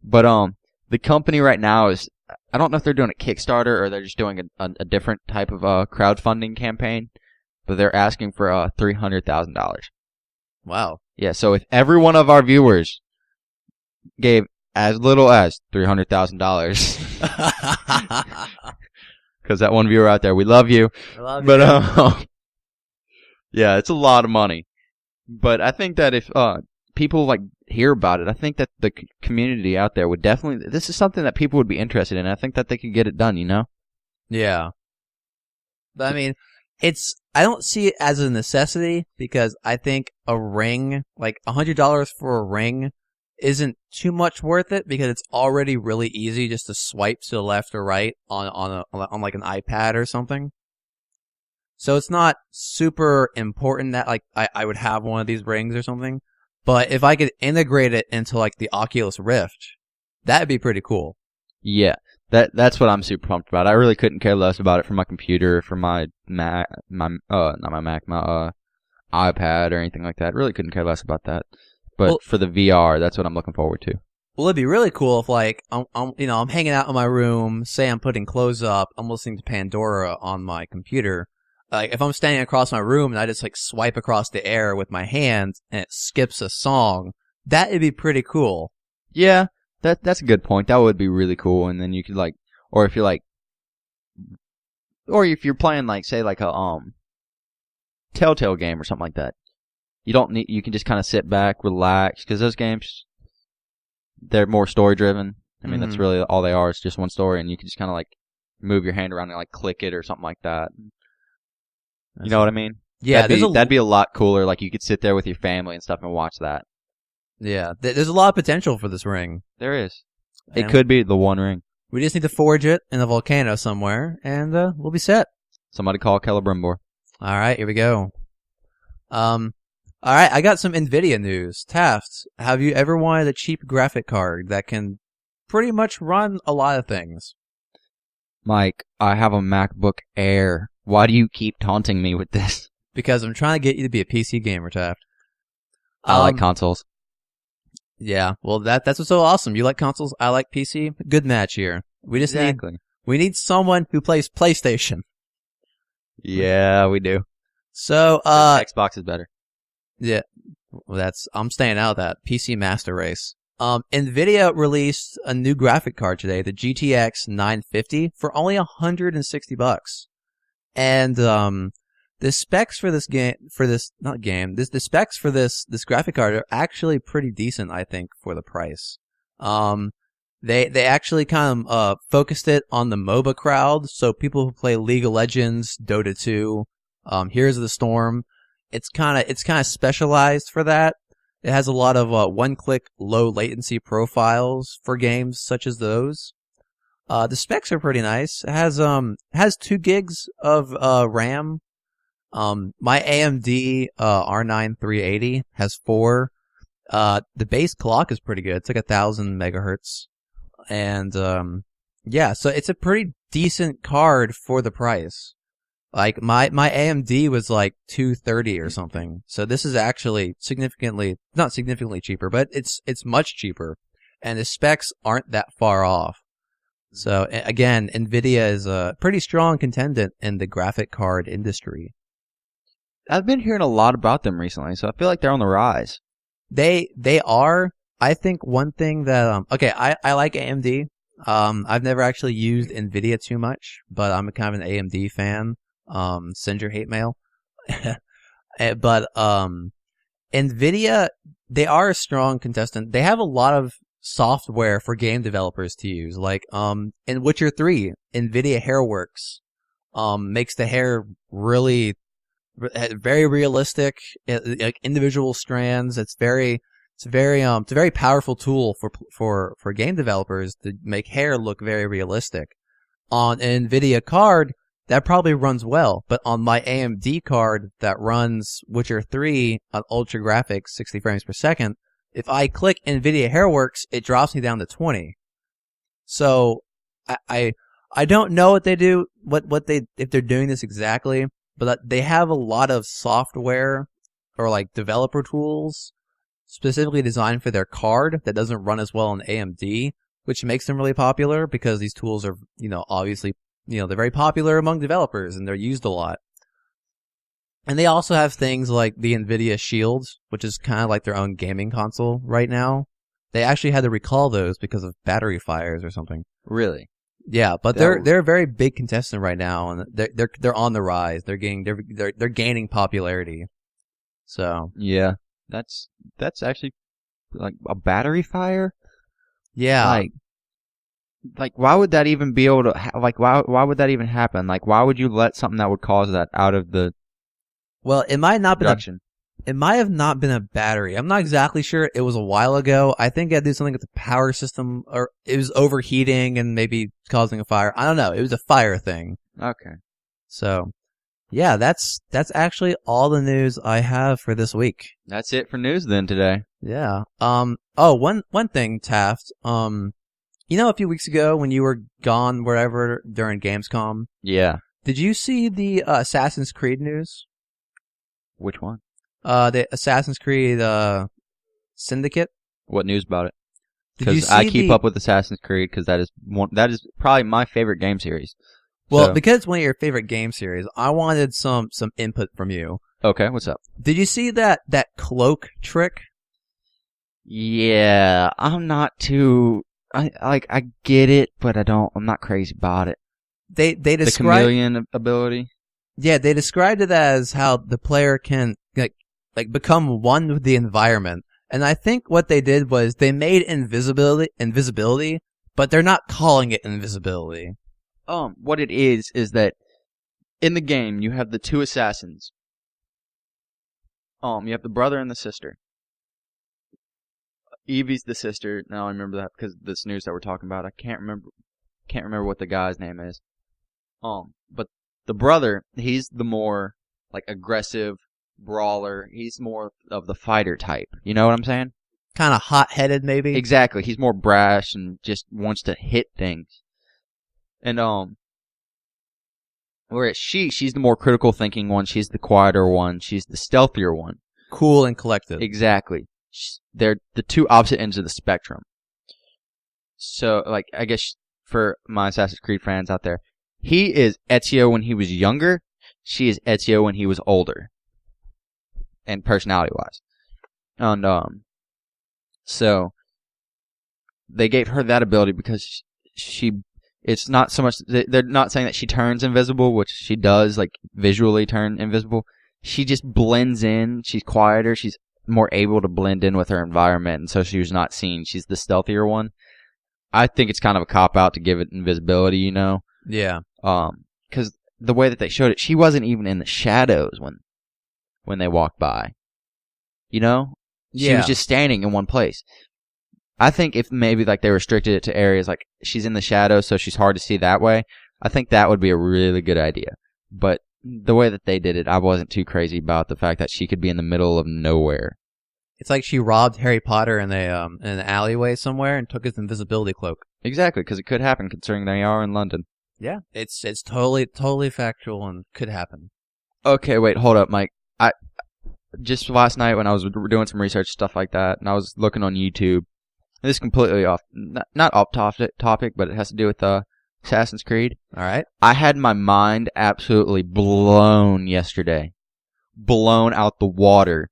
[SPEAKER 3] But the company right now is, I don't know if they're doing a Kickstarter or they're just doing a different type of crowdfunding campaign, but they're asking for $300,000.
[SPEAKER 2] Wow.
[SPEAKER 3] Yeah, so if every one of our viewers gave as little as $300,000, because that one viewer out there, we love you.
[SPEAKER 2] I love
[SPEAKER 3] but
[SPEAKER 2] you.
[SPEAKER 3] yeah, it's a lot of money. But I think that if people hear about it, I think that the community out there would definitely. This is something that people would be interested in. I think that they could get it done.
[SPEAKER 2] Yeah. But I mean, I don't see it as a necessity, because I think a ring, $100 for a ring, isn't too much worth it, because it's already really easy just to swipe to the left or right on an iPad or something. So it's not super important that I would have one of these rings or something. But if I could integrate it into the Oculus Rift, that'd be pretty cool.
[SPEAKER 3] Yeah. That's what I'm super pumped about. I really couldn't care less about it for my computer, for my Mac, not my Mac, my iPad or anything like that. Really couldn't care less about that. But for the VR, that's what I'm looking forward to.
[SPEAKER 2] Well, it'd be really cool if I'm hanging out in my room, say I'm putting clothes up, I'm listening to Pandora on my computer. If I'm standing across my room and I just swipe across the air with my hands and it skips a song, that'd be pretty cool.
[SPEAKER 3] Yeah. That's a good point. That would be really cool. And then you could or if you're or if you're playing say a Telltale game or something like that, you can just kind of sit back, relax, because those games, they're more story driven. I mean, that's really all they are. It's just one story, and you can just kind of move your hand around and like click it or something like that. You know what I mean?
[SPEAKER 2] Yeah,
[SPEAKER 3] that'd be a lot cooler. Like you could sit there with your family and stuff and watch that.
[SPEAKER 2] Yeah, there's a lot of potential for this ring.
[SPEAKER 3] There is.
[SPEAKER 2] And
[SPEAKER 3] It could be the One Ring.
[SPEAKER 2] We just need to forge it in a volcano somewhere, and we'll be set.
[SPEAKER 3] Somebody call Celebrimbor.
[SPEAKER 2] All right, here we go. All right, I got some NVIDIA news. Taft, have you ever wanted a cheap graphic card that can pretty much run a lot of things?
[SPEAKER 3] Mike, I have a MacBook Air. Why do you keep taunting me with this?
[SPEAKER 2] Because I'm trying to get you to be a PC gamer, Taft.
[SPEAKER 3] I like consoles.
[SPEAKER 2] Yeah, well, that's what's so awesome. You like consoles, I like PC. Good match here. We just need someone who plays PlayStation.
[SPEAKER 3] Yeah, we do.
[SPEAKER 2] So,
[SPEAKER 3] Xbox is better.
[SPEAKER 2] Yeah, well, I'm staying out of that PC master race. NVIDIA released a new graphic card today, the GTX 950, for only $160. And the specs for this the specs for this graphic card are actually pretty decent, I think, for the price. They actually kind of focused it on the MOBA crowd, so people who play League of Legends, Dota 2, Heroes of the Storm. It's kind of specialized for that. It has a lot of one-click low latency profiles for games such as those. The specs are pretty nice. It has 2 gigs of RAM. My AMD R9 380 has 4. The base clock is pretty good. It's like 1,000 megahertz. And yeah, so it's a pretty decent card for the price. Like my AMD was like $230 or something. So this is actually not significantly cheaper, but it's much cheaper. And the specs aren't that far off. So again, NVIDIA is a pretty strong contendant in the graphic card industry.
[SPEAKER 3] I've been hearing a lot about them recently, so I feel like they're on the rise.
[SPEAKER 2] They are. I think one thing that I like AMD. I've never actually used NVIDIA too much, but I'm kind of an AMD fan. Send your hate mail. But NVIDIA, they are a strong contestant. They have a lot of software for game developers to use. Like in Witcher 3, NVIDIA Hairworks makes the hair really very realistic, like individual strands. It's a very powerful tool for game developers to make hair look very realistic. On an NVIDIA card, that probably runs well, but on my AMD card that runs Witcher 3 on ultra graphics, 60 frames per second, if I click NVIDIA Hairworks, it drops me down to 20. So I don't know what they do, if they're doing this exactly, but they have a lot of software or like developer tools specifically designed for their card that doesn't run as well on AMD, which makes them really popular because these tools are, obviously, they're very popular among developers and they're used a lot. And they also have things like the NVIDIA Shield, which is kind of like their own gaming console right now. They actually had to recall those because of battery fires or something.
[SPEAKER 3] Really?
[SPEAKER 2] Yeah, but they're a very big contestant right now, and they're on the rise. They're gaining popularity. So
[SPEAKER 3] yeah, that's actually like a battery fire.
[SPEAKER 2] Yeah,
[SPEAKER 3] like why would that even be able to why would that even happen? Like why would you let something that would cause that out of the
[SPEAKER 2] Well, it might not
[SPEAKER 3] production?
[SPEAKER 2] It might have not been a battery. I'm not exactly sure. It was a while ago. I think it had to do something with the power system, or it was overheating and maybe causing a fire. I don't know. It was a fire thing.
[SPEAKER 3] Okay.
[SPEAKER 2] So, yeah, that's actually all the news I have for this week.
[SPEAKER 3] That's it for news then today.
[SPEAKER 2] Yeah. One thing, Taft. A few weeks ago when you were gone wherever during Gamescom.
[SPEAKER 3] Yeah.
[SPEAKER 2] Did you see the Assassin's Creed news?
[SPEAKER 3] Which one?
[SPEAKER 2] The Assassin's Creed Syndicate.
[SPEAKER 3] What news about it? Because I keep up with Assassin's Creed because that is probably my favorite game series.
[SPEAKER 2] Well, because it's one of your favorite game series, I wanted some input from you.
[SPEAKER 3] Okay, what's up?
[SPEAKER 2] Did you see that cloak trick?
[SPEAKER 3] Yeah, I'm not too. I get it, but I'm not crazy about it.
[SPEAKER 2] They described
[SPEAKER 3] the chameleon ability.
[SPEAKER 2] Yeah, they described it as how the player can like become one with the environment. And I think what they did was they made invisibility, but they're not calling it invisibility.
[SPEAKER 3] What it is that in the game you have the two assassins. You have the brother and the sister. Evie's the sister. Now I remember that because of this news that we're talking about. I can't remember what the guy's name is. But the brother, he's the more like aggressive brawler. He's more of the fighter type. You know what I'm saying?
[SPEAKER 2] Kind of hot-headed, maybe?
[SPEAKER 3] Exactly. He's more brash and just wants to hit things. And, whereas she's the more critical thinking one. She's the quieter one. She's the stealthier one.
[SPEAKER 2] Cool and collected.
[SPEAKER 3] Exactly. They're the two opposite ends of the spectrum. So, like, I guess for my Assassin's Creed fans out there, he is Ezio when he was younger. She is Ezio when he was older. And personality-wise. And, so, they gave her that ability because it's not so much, they're not saying that she turns invisible, which she does, like, visually turn invisible. She just blends in. She's quieter. She's more able to blend in with her environment, and so she was not seen. She's the stealthier one. I think it's kind of a cop-out to give it invisibility, you know?
[SPEAKER 2] Yeah.
[SPEAKER 3] Because the way that they showed it, she wasn't even in the shadows when they walked by. You know? She was just standing in one place. I think if maybe like they restricted it to areas like she's in the shadows so she's hard to see that way, I think that would be a really good idea. But the way that they did it, I wasn't too crazy about the fact that she could be in the middle of nowhere.
[SPEAKER 2] It's like she robbed Harry Potter in an alleyway somewhere and took his invisibility cloak.
[SPEAKER 3] Exactly, because it could happen considering they are in London.
[SPEAKER 2] Yeah, it's totally factual and could happen.
[SPEAKER 3] Okay, wait, hold up, Mike. Just last night when I was doing some research, stuff like that, and I was looking on YouTube, and this is completely off, not off topic, but it has to do with Assassin's Creed.
[SPEAKER 2] All right.
[SPEAKER 3] I had my mind absolutely blown yesterday. Blown out the water.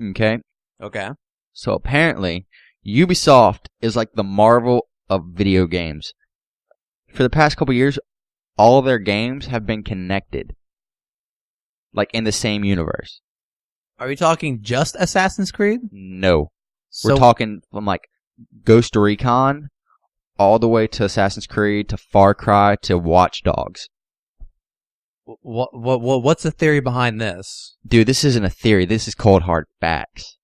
[SPEAKER 3] Okay?
[SPEAKER 2] Okay.
[SPEAKER 3] So apparently, Ubisoft is like the Marvel of video games. For the past couple years, all of their games have been connected. Like in the same universe.
[SPEAKER 2] Are we talking just Assassin's Creed?
[SPEAKER 3] No.
[SPEAKER 2] So,
[SPEAKER 3] We're talking from like Ghost Recon all the way to Assassin's Creed to Far Cry to Watch Dogs.
[SPEAKER 2] What's the theory behind this?
[SPEAKER 3] Dude, this isn't a theory. This is cold hard facts.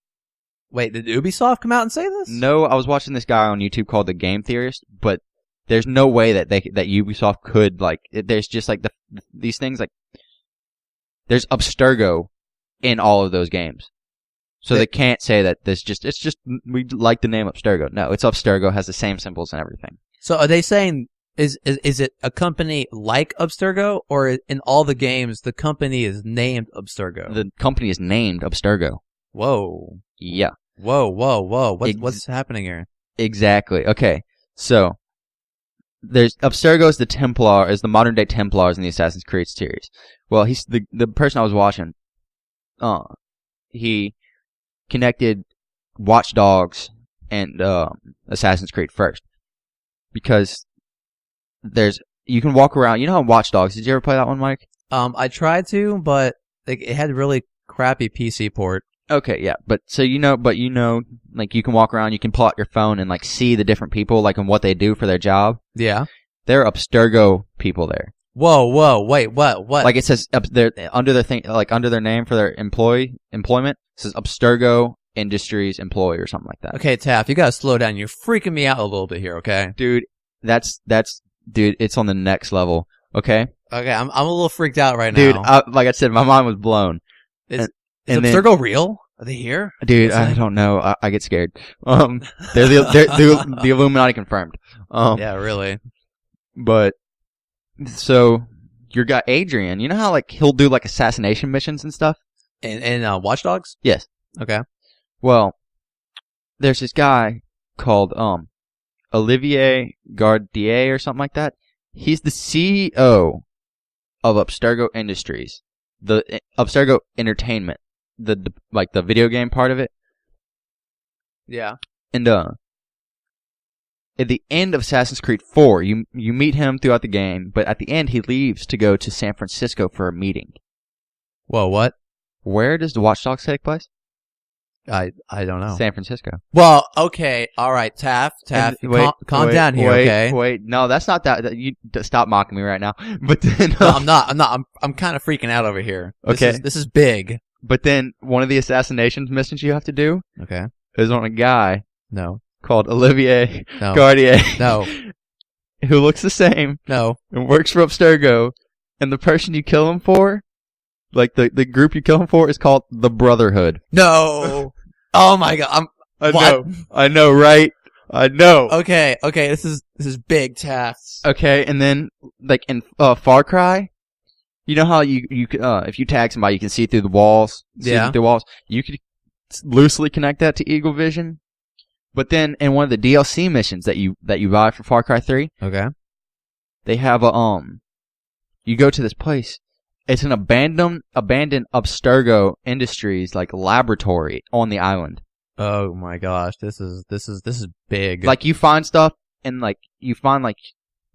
[SPEAKER 2] Wait, did Ubisoft come out and say this?
[SPEAKER 3] No, I was watching this guy on YouTube called The Game Theorist, but there's no way that Ubisoft could like. There's just like these things like there's Abstergo in all of those games, so they can't say that it's just we like the name Abstergo. No, it's Abstergo, has the same symbols and everything.
[SPEAKER 2] So are they saying is it a company like Abstergo, or in all the games the company is named Abstergo?
[SPEAKER 3] The company is named Abstergo.
[SPEAKER 2] Whoa.
[SPEAKER 3] Yeah.
[SPEAKER 2] Whoa. What's happening here?
[SPEAKER 3] Exactly. Okay. So there's Abstergo is the modern day Templars in the Assassin's Creed series. Well, he's the person I was watching. He connected Watch Dogs and Assassin's Creed first because you can walk around. You know how Watch Dogs? Did you ever play that one, Mike?
[SPEAKER 2] I tried to, but it had really crappy PC port.
[SPEAKER 3] Okay, yeah, but like you can walk around, you can pull out your phone and like see the different people, like and what they do for their job.
[SPEAKER 2] Yeah,
[SPEAKER 3] there are Abstergo people there.
[SPEAKER 2] Whoa, wait, what?
[SPEAKER 3] Like it says they're under their thing, like under their name for their employment, it says Abstergo Industries employee or something like that.
[SPEAKER 2] Okay, Taft, you gotta slow down. You're freaking me out a little bit here, okay?
[SPEAKER 3] Dude, dude, it's on the next level. Okay.
[SPEAKER 2] Okay, I'm a little freaked out right
[SPEAKER 3] now. Dude, like I said, my mind was blown.
[SPEAKER 2] Is Abstergo real? Are they here?
[SPEAKER 3] Dude, I don't know. I get scared. They're the Illuminati confirmed.
[SPEAKER 2] Yeah, really.
[SPEAKER 3] But so your guy Adrian, you know how like he'll do like assassination missions and stuff?
[SPEAKER 2] And Watch Dogs?
[SPEAKER 3] Yes.
[SPEAKER 2] Okay.
[SPEAKER 3] Well, there's this guy called Olivier Gardier or something like that. He's the CEO of Abstergo Industries, the Abstergo Entertainment. The video game part of it.
[SPEAKER 2] Yeah.
[SPEAKER 3] And at the end of Assassin's Creed 4, you meet him throughout the game, but at the end he leaves to go to San Francisco for a meeting.
[SPEAKER 2] Whoa, what?
[SPEAKER 3] Where does the Watch Dogs take place?
[SPEAKER 2] I don't know.
[SPEAKER 3] San Francisco.
[SPEAKER 2] Well, okay, all right, Taft, calm down here, okay?
[SPEAKER 3] Wait, no, that's not that. You stop mocking me right now. But then,
[SPEAKER 2] No, I'm not. I'm kind of freaking out over here.
[SPEAKER 3] Okay.
[SPEAKER 2] This is big.
[SPEAKER 3] But then one of the assassinations missions you have to do
[SPEAKER 2] Okay.
[SPEAKER 3] is on a guy
[SPEAKER 2] No.
[SPEAKER 3] called Olivier
[SPEAKER 2] No.
[SPEAKER 3] Gardier.
[SPEAKER 2] No.
[SPEAKER 3] Who looks the same
[SPEAKER 2] No.
[SPEAKER 3] and works for Abstergo. And the person you kill him for, like the group you kill him for, is called the Brotherhood.
[SPEAKER 2] No. Oh my god.
[SPEAKER 3] I know, right? I know.
[SPEAKER 2] Okay. This is big, Taft.
[SPEAKER 3] Okay, and then like in Far Cry, you know how you if you tag somebody, you can see through the walls.
[SPEAKER 2] Yeah.
[SPEAKER 3] Through walls. You could loosely connect that to Eagle Vision. But then in one of the DLC missions that you buy for Far Cry 3,
[SPEAKER 2] Okay.
[SPEAKER 3] they have a you go to this place. It's an abandoned Abstergo Industries like laboratory on the island.
[SPEAKER 2] Oh my gosh, this is big.
[SPEAKER 3] Like you find stuff and like you find like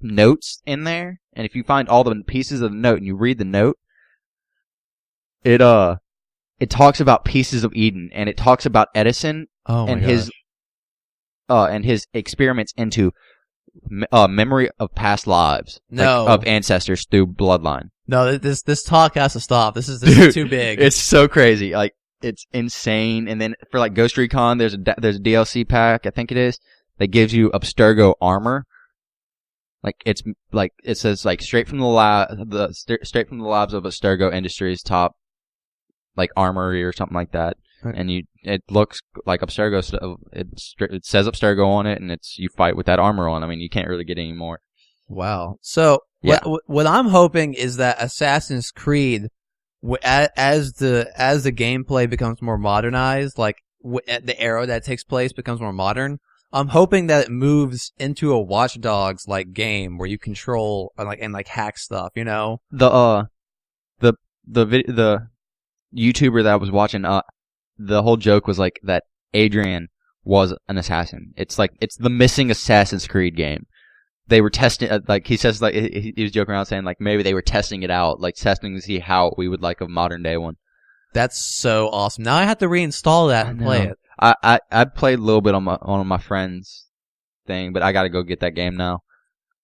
[SPEAKER 3] notes in there, and if you find all the pieces of the note and you read the note, it talks about pieces of Eden, and it talks about Edison and his experiments into memory of past lives,
[SPEAKER 2] No.
[SPEAKER 3] like, of ancestors through bloodline.
[SPEAKER 2] No, this talk has to stop. This is
[SPEAKER 3] Dude,
[SPEAKER 2] too big.
[SPEAKER 3] It's so crazy. Like, it's insane. And then for like Ghost Recon, there's a DLC pack, I think it is, that gives you Abstergo armor. Like it says like straight from the straight from the labs of Abstergo Industries top, like armory or something like that.
[SPEAKER 2] Okay.
[SPEAKER 3] And it looks like Abstergo. It says Abstergo on it, and you fight with that armor on. I mean, you can't really get any more.
[SPEAKER 2] Wow. So
[SPEAKER 3] Yeah.
[SPEAKER 2] what I'm hoping is that Assassin's Creed, as the gameplay becomes more modernized, like the era that takes place becomes more modern, I'm hoping that it moves into a Watch Dogs like game where you control and hack stuff. You know.
[SPEAKER 3] The YouTuber that I was watching, the whole joke was like that Adrian was an assassin. It's the missing Assassin's Creed game. They were testing, like he says, like he was joking around saying like maybe they were testing it out, like testing to see how we would like a modern day one.
[SPEAKER 2] That's so awesome. Now I have to reinstall that and play it.
[SPEAKER 3] I played a little bit on my friend's thing, but I got to go get that game now.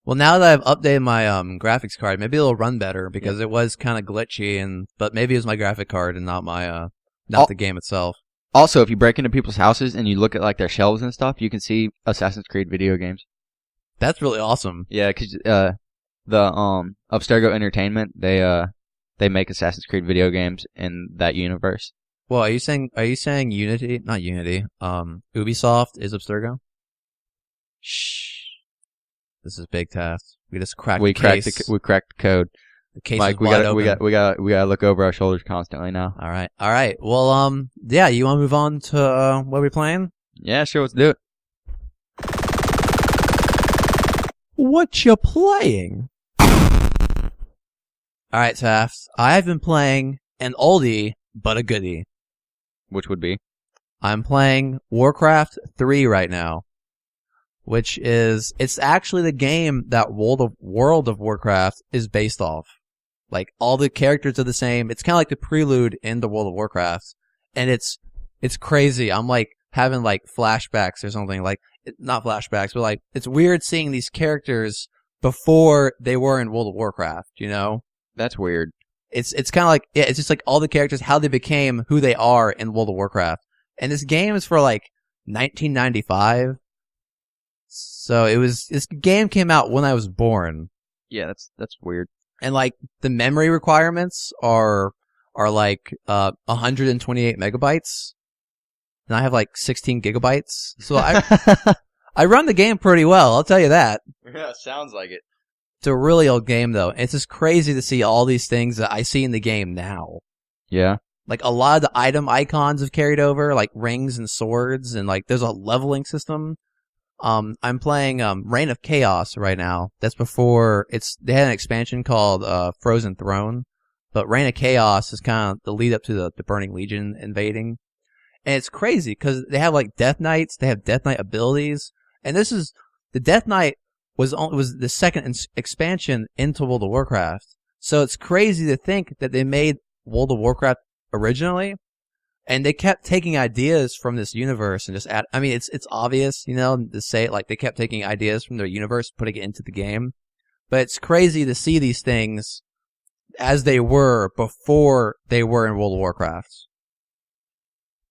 [SPEAKER 2] Well, now that I've updated my graphics card, maybe it'll run better because it was kind of glitchy, but maybe it was my graphic card and not my not the game itself.
[SPEAKER 3] Also, if you break into people's houses and you look at like their shelves and stuff, you can see Assassin's Creed video games.
[SPEAKER 2] That's really awesome.
[SPEAKER 3] Yeah, because the Abstergo Entertainment, they make Assassin's Creed video games in that universe.
[SPEAKER 2] Well, are you saying Unity? Not Unity. Ubisoft is Abstergo? Shh. This is big task. We just cracked the case.
[SPEAKER 3] We cracked the code.
[SPEAKER 2] The case
[SPEAKER 3] Mike,
[SPEAKER 2] is wide open.
[SPEAKER 3] we gotta look over our shoulders constantly now.
[SPEAKER 2] All right. Well, yeah, you want to move on to what we're playing?
[SPEAKER 3] Yeah, sure, let's do it.
[SPEAKER 2] What you playing? All right, Taft. I've been playing an oldie but a goodie.
[SPEAKER 3] Which would be?
[SPEAKER 2] I'm playing Warcraft 3 right now, which is, it's actually the game that World of Warcraft is based off. Like, all the characters are the same. It's kind of like the prelude into World of Warcraft. And it's crazy. I'm like having like flashbacks or something, like, not flashbacks, but like, it's weird seeing these characters before they were in World of Warcraft, you know?
[SPEAKER 3] That's weird.
[SPEAKER 2] It's kind of like, yeah, it's just like all the characters, how they became who they are in World of Warcraft. And this game is for like 1995. So this game came out when I was born.
[SPEAKER 3] Yeah, that's weird.
[SPEAKER 2] And like the memory requirements are like 128 megabytes. And I have like 16 gigabytes. So I run the game pretty well, I'll tell you that.
[SPEAKER 3] Yeah, sounds like it.
[SPEAKER 2] It's a really old game though. It's just crazy to see all these things that I see in the game now.
[SPEAKER 3] Yeah.
[SPEAKER 2] Like a lot of the item icons have carried over, like rings and swords, and like there's a leveling system. I'm playing Reign of Chaos right now. That's before they had an expansion called Frozen Throne, but Reign of Chaos is kind of the lead up to the Burning Legion invading. And it's crazy because they have like Death Knights, they have Death Knight abilities, and the Death Knight was the second expansion into World of Warcraft. So it's crazy to think that they made World of Warcraft originally, And they kept taking ideas from this universe and just add. I mean, it's obvious, to say it, like they kept taking ideas from their universe, putting it into the game. But it's crazy to see these things as they were before they were in World of Warcraft.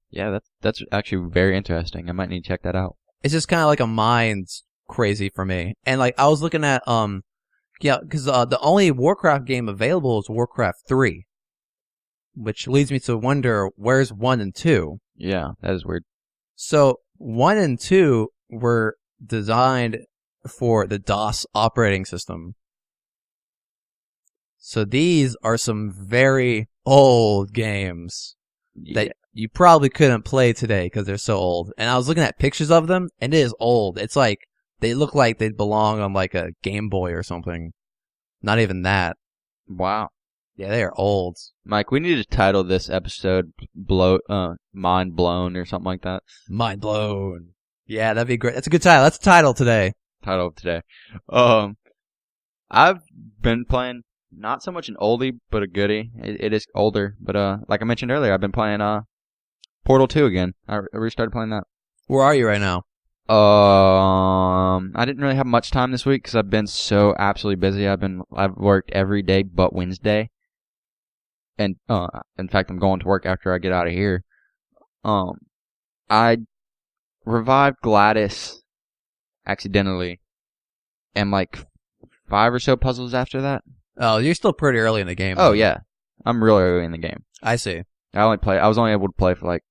[SPEAKER 3] Yeah, that's actually very interesting. I might need to check that out.
[SPEAKER 2] It's just kind of like a mind crazy for me. And like I was looking at because the only Warcraft game available is Warcraft 3. Which leads me to wonder, where's 1 and 2?
[SPEAKER 3] Yeah, that is weird.
[SPEAKER 2] So 1 and 2 were designed for the DOS operating system. So these are some very old games that you probably couldn't play today because they're so old. And I was looking at pictures of them, and it is old. It's like, they look like they'd belong on like a Game Boy or something. Not even that.
[SPEAKER 3] Wow.
[SPEAKER 2] Yeah, they are old.
[SPEAKER 3] Mike, we need to title this episode Mind Blown or something like that.
[SPEAKER 2] Mind blown. Yeah, that'd be great. That's a good title. That's the title today.
[SPEAKER 3] Title of today. I've been playing not so much an oldie, but a goodie. It is older, but like I mentioned earlier, I've been playing Portal 2 again. I restarted playing that.
[SPEAKER 2] Where are you right now?
[SPEAKER 3] I didn't really have much time this week because I've been so absolutely busy. I've worked every day but Wednesday. And in fact, I'm going to work after I get out of here. I revived Gladys accidentally, and like 5 or so puzzles after that.
[SPEAKER 2] Oh, you're still pretty early in the game.
[SPEAKER 3] Oh yeah, I'm really early in the game.
[SPEAKER 2] I see.
[SPEAKER 3] I was only able to play for like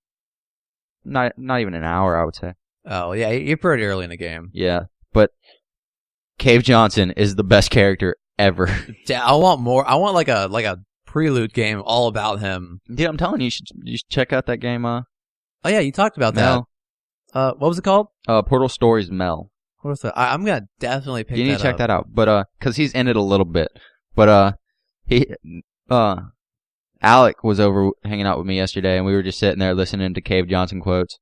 [SPEAKER 3] not even an hour, I would say.
[SPEAKER 2] Oh yeah, you're pretty early in the game.
[SPEAKER 3] Yeah, but Cave Johnson is the best character ever.
[SPEAKER 2] Yeah, I want more. I want like a prelude game all about him.
[SPEAKER 3] Yeah, I'm telling you, you should check out that game.
[SPEAKER 2] Oh yeah, you talked about
[SPEAKER 3] Mel.
[SPEAKER 2] that. What was it called?
[SPEAKER 3] Portal Stories Mel.
[SPEAKER 2] What was that? I'm gonna definitely pick that up.
[SPEAKER 3] You need to check that out, but cause he's in it a little bit. But Alec was over hanging out with me yesterday, and we were just sitting there listening to Cave Johnson quotes.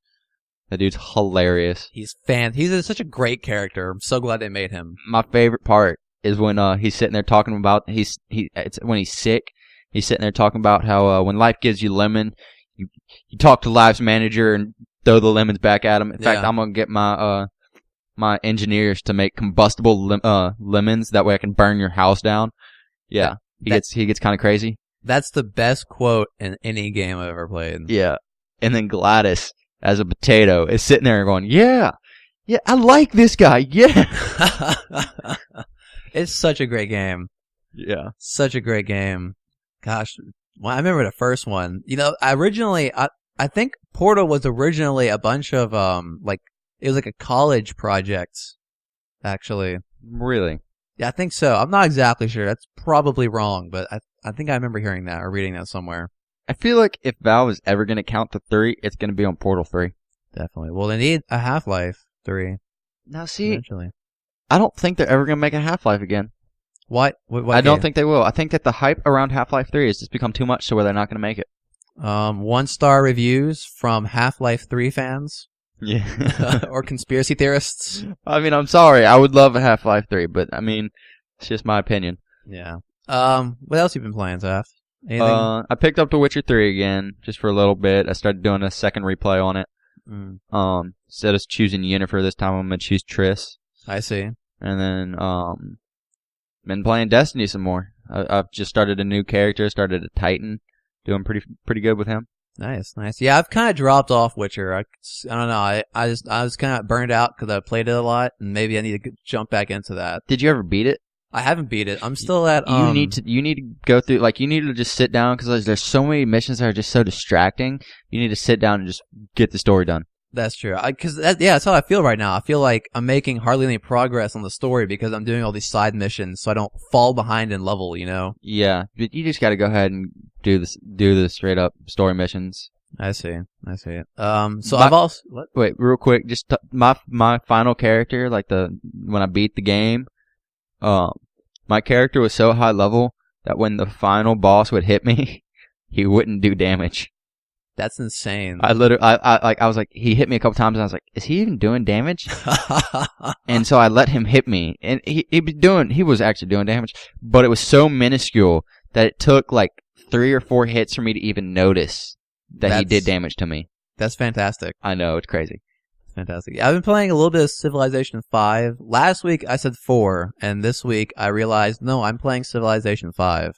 [SPEAKER 3] That dude's hilarious.
[SPEAKER 2] He's such a great character. I'm so glad they made him.
[SPEAKER 3] My favorite part is when he's sitting there talking about it's when he's sick. He's sitting there talking about how when life gives you lemon, you talk to life's manager and throw the lemons back at him. In fact, I'm gonna get my my engineers to make combustible lemons. That way, I can burn your house down. Yeah, he gets kind of crazy.
[SPEAKER 2] That's the best quote in any game I've ever played.
[SPEAKER 3] Yeah, and then Gladys, as a potato, is sitting there going, "Yeah, I like this guy. Yeah."
[SPEAKER 2] It's such a great game.
[SPEAKER 3] Yeah,
[SPEAKER 2] such a great game. Gosh, well, I remember the first one. I think Portal was originally a bunch of it was like a college project, actually.
[SPEAKER 3] Really?
[SPEAKER 2] Yeah, I think so. I'm not exactly sure. That's probably wrong, but I think I remember hearing that or reading that somewhere.
[SPEAKER 3] I feel like if Valve is ever going to count to 3, it's going to be on Portal 3.
[SPEAKER 2] Definitely. Well, they need a Half-Life 3.
[SPEAKER 3] Now, see,
[SPEAKER 2] eventually.
[SPEAKER 3] I don't think they're ever going to make a Half-Life again.
[SPEAKER 2] What
[SPEAKER 3] I don't think they will. I think that the hype around Half-Life 3 has just become too much to where they're not going to make it.
[SPEAKER 2] 1-star reviews from Half-Life 3 fans.
[SPEAKER 3] Yeah.
[SPEAKER 2] Or conspiracy theorists.
[SPEAKER 3] I mean, I'm sorry. I would love a Half-Life 3, but I mean, it's just my opinion.
[SPEAKER 2] Yeah. What else you been playing, Taft? Anything?
[SPEAKER 3] I picked up The Witcher 3 again, just for a little bit. I started doing a second replay on it. Instead of choosing Yennefer this time, I'm going to choose Triss.
[SPEAKER 2] I see.
[SPEAKER 3] And then, been playing Destiny some more. I've just started a new character, started a Titan. Doing pretty good with him.
[SPEAKER 2] Nice. Yeah, I've kind of dropped off Witcher. I don't know. I was kind of burned out because I played it a lot, and maybe I need to jump back into that.
[SPEAKER 3] Did you ever beat it?
[SPEAKER 2] I haven't beat it. I'm still at.
[SPEAKER 3] You need to go through, like, you need to just sit down because there's so many missions that are just so distracting. You need to sit down and just get the story done.
[SPEAKER 2] That's true. That's how I feel right now. I feel like I'm making hardly any progress on the story because I'm doing all these side missions, so I don't fall behind in level.
[SPEAKER 3] Yeah, but you just got to go ahead and do the straight up story missions.
[SPEAKER 2] I see. I've also
[SPEAKER 3] wait real quick. Just my final character, like when I beat the game, my character was so high level that when the final boss would hit me, he wouldn't do damage.
[SPEAKER 2] That's insane.
[SPEAKER 3] I was like, he hit me a couple times, and I was like, is he even doing damage? And so I let him hit me, and he was actually doing damage, but it was so minuscule that it took like 3 or 4 hits for me to even notice that he did damage to me.
[SPEAKER 2] That's fantastic.
[SPEAKER 3] I know, it's crazy.
[SPEAKER 2] Fantastic. Yeah, I've been playing a little bit of Civilization 5. Last week I said 4, and this week I realized, no, I'm playing Civilization 5.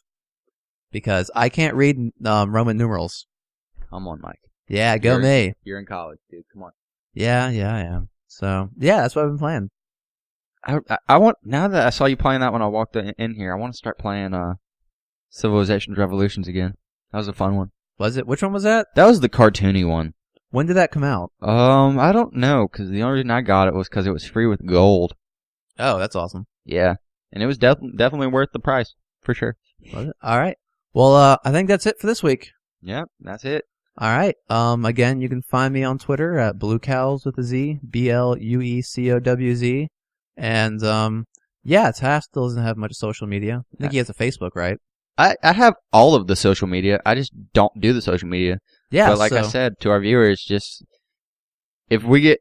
[SPEAKER 2] Because I can't read Roman numerals.
[SPEAKER 3] Come on, Mike.
[SPEAKER 2] Yeah, go me.
[SPEAKER 3] You're in college, dude. Come on.
[SPEAKER 2] Yeah, I am. So, yeah, that's what I've been playing.
[SPEAKER 3] I want, now that I saw you playing that when I walked in here, I want to start playing Civilizations Revolutions again. That was a fun one.
[SPEAKER 2] Was it? Which one was that?
[SPEAKER 3] That was the cartoony one.
[SPEAKER 2] When did that come out?
[SPEAKER 3] I don't know, because the only reason I got it was because it was free with gold.
[SPEAKER 2] Oh, that's awesome.
[SPEAKER 3] Yeah, and it was definitely worth the price, for sure.
[SPEAKER 2] Was it? All right. Well, I think that's it for this week.
[SPEAKER 3] Yeah, that's it.
[SPEAKER 2] All right. Again, you can find me on Twitter at BlueCowz with a Z, BlueCowz. And, Taft still doesn't have much social media. I think he has a Facebook, right?
[SPEAKER 3] I have all of the social media. I just don't do the social media.
[SPEAKER 2] Yeah.
[SPEAKER 3] But like I said to our viewers, just if we get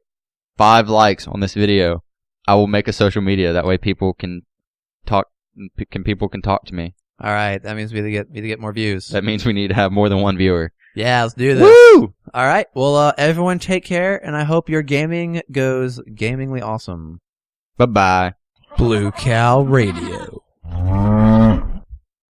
[SPEAKER 3] 5 likes on this video, I will make a social media. That way people can talk. People can talk to me.
[SPEAKER 2] All right. That means we need to get more views.
[SPEAKER 3] That means we need to have more than one viewer.
[SPEAKER 2] Yeah, let's do this.
[SPEAKER 3] Woo!
[SPEAKER 2] All right. Well, everyone take care, and I hope your gaming goes gamingly awesome.
[SPEAKER 3] Bye-bye.
[SPEAKER 2] Blue Cow Radio.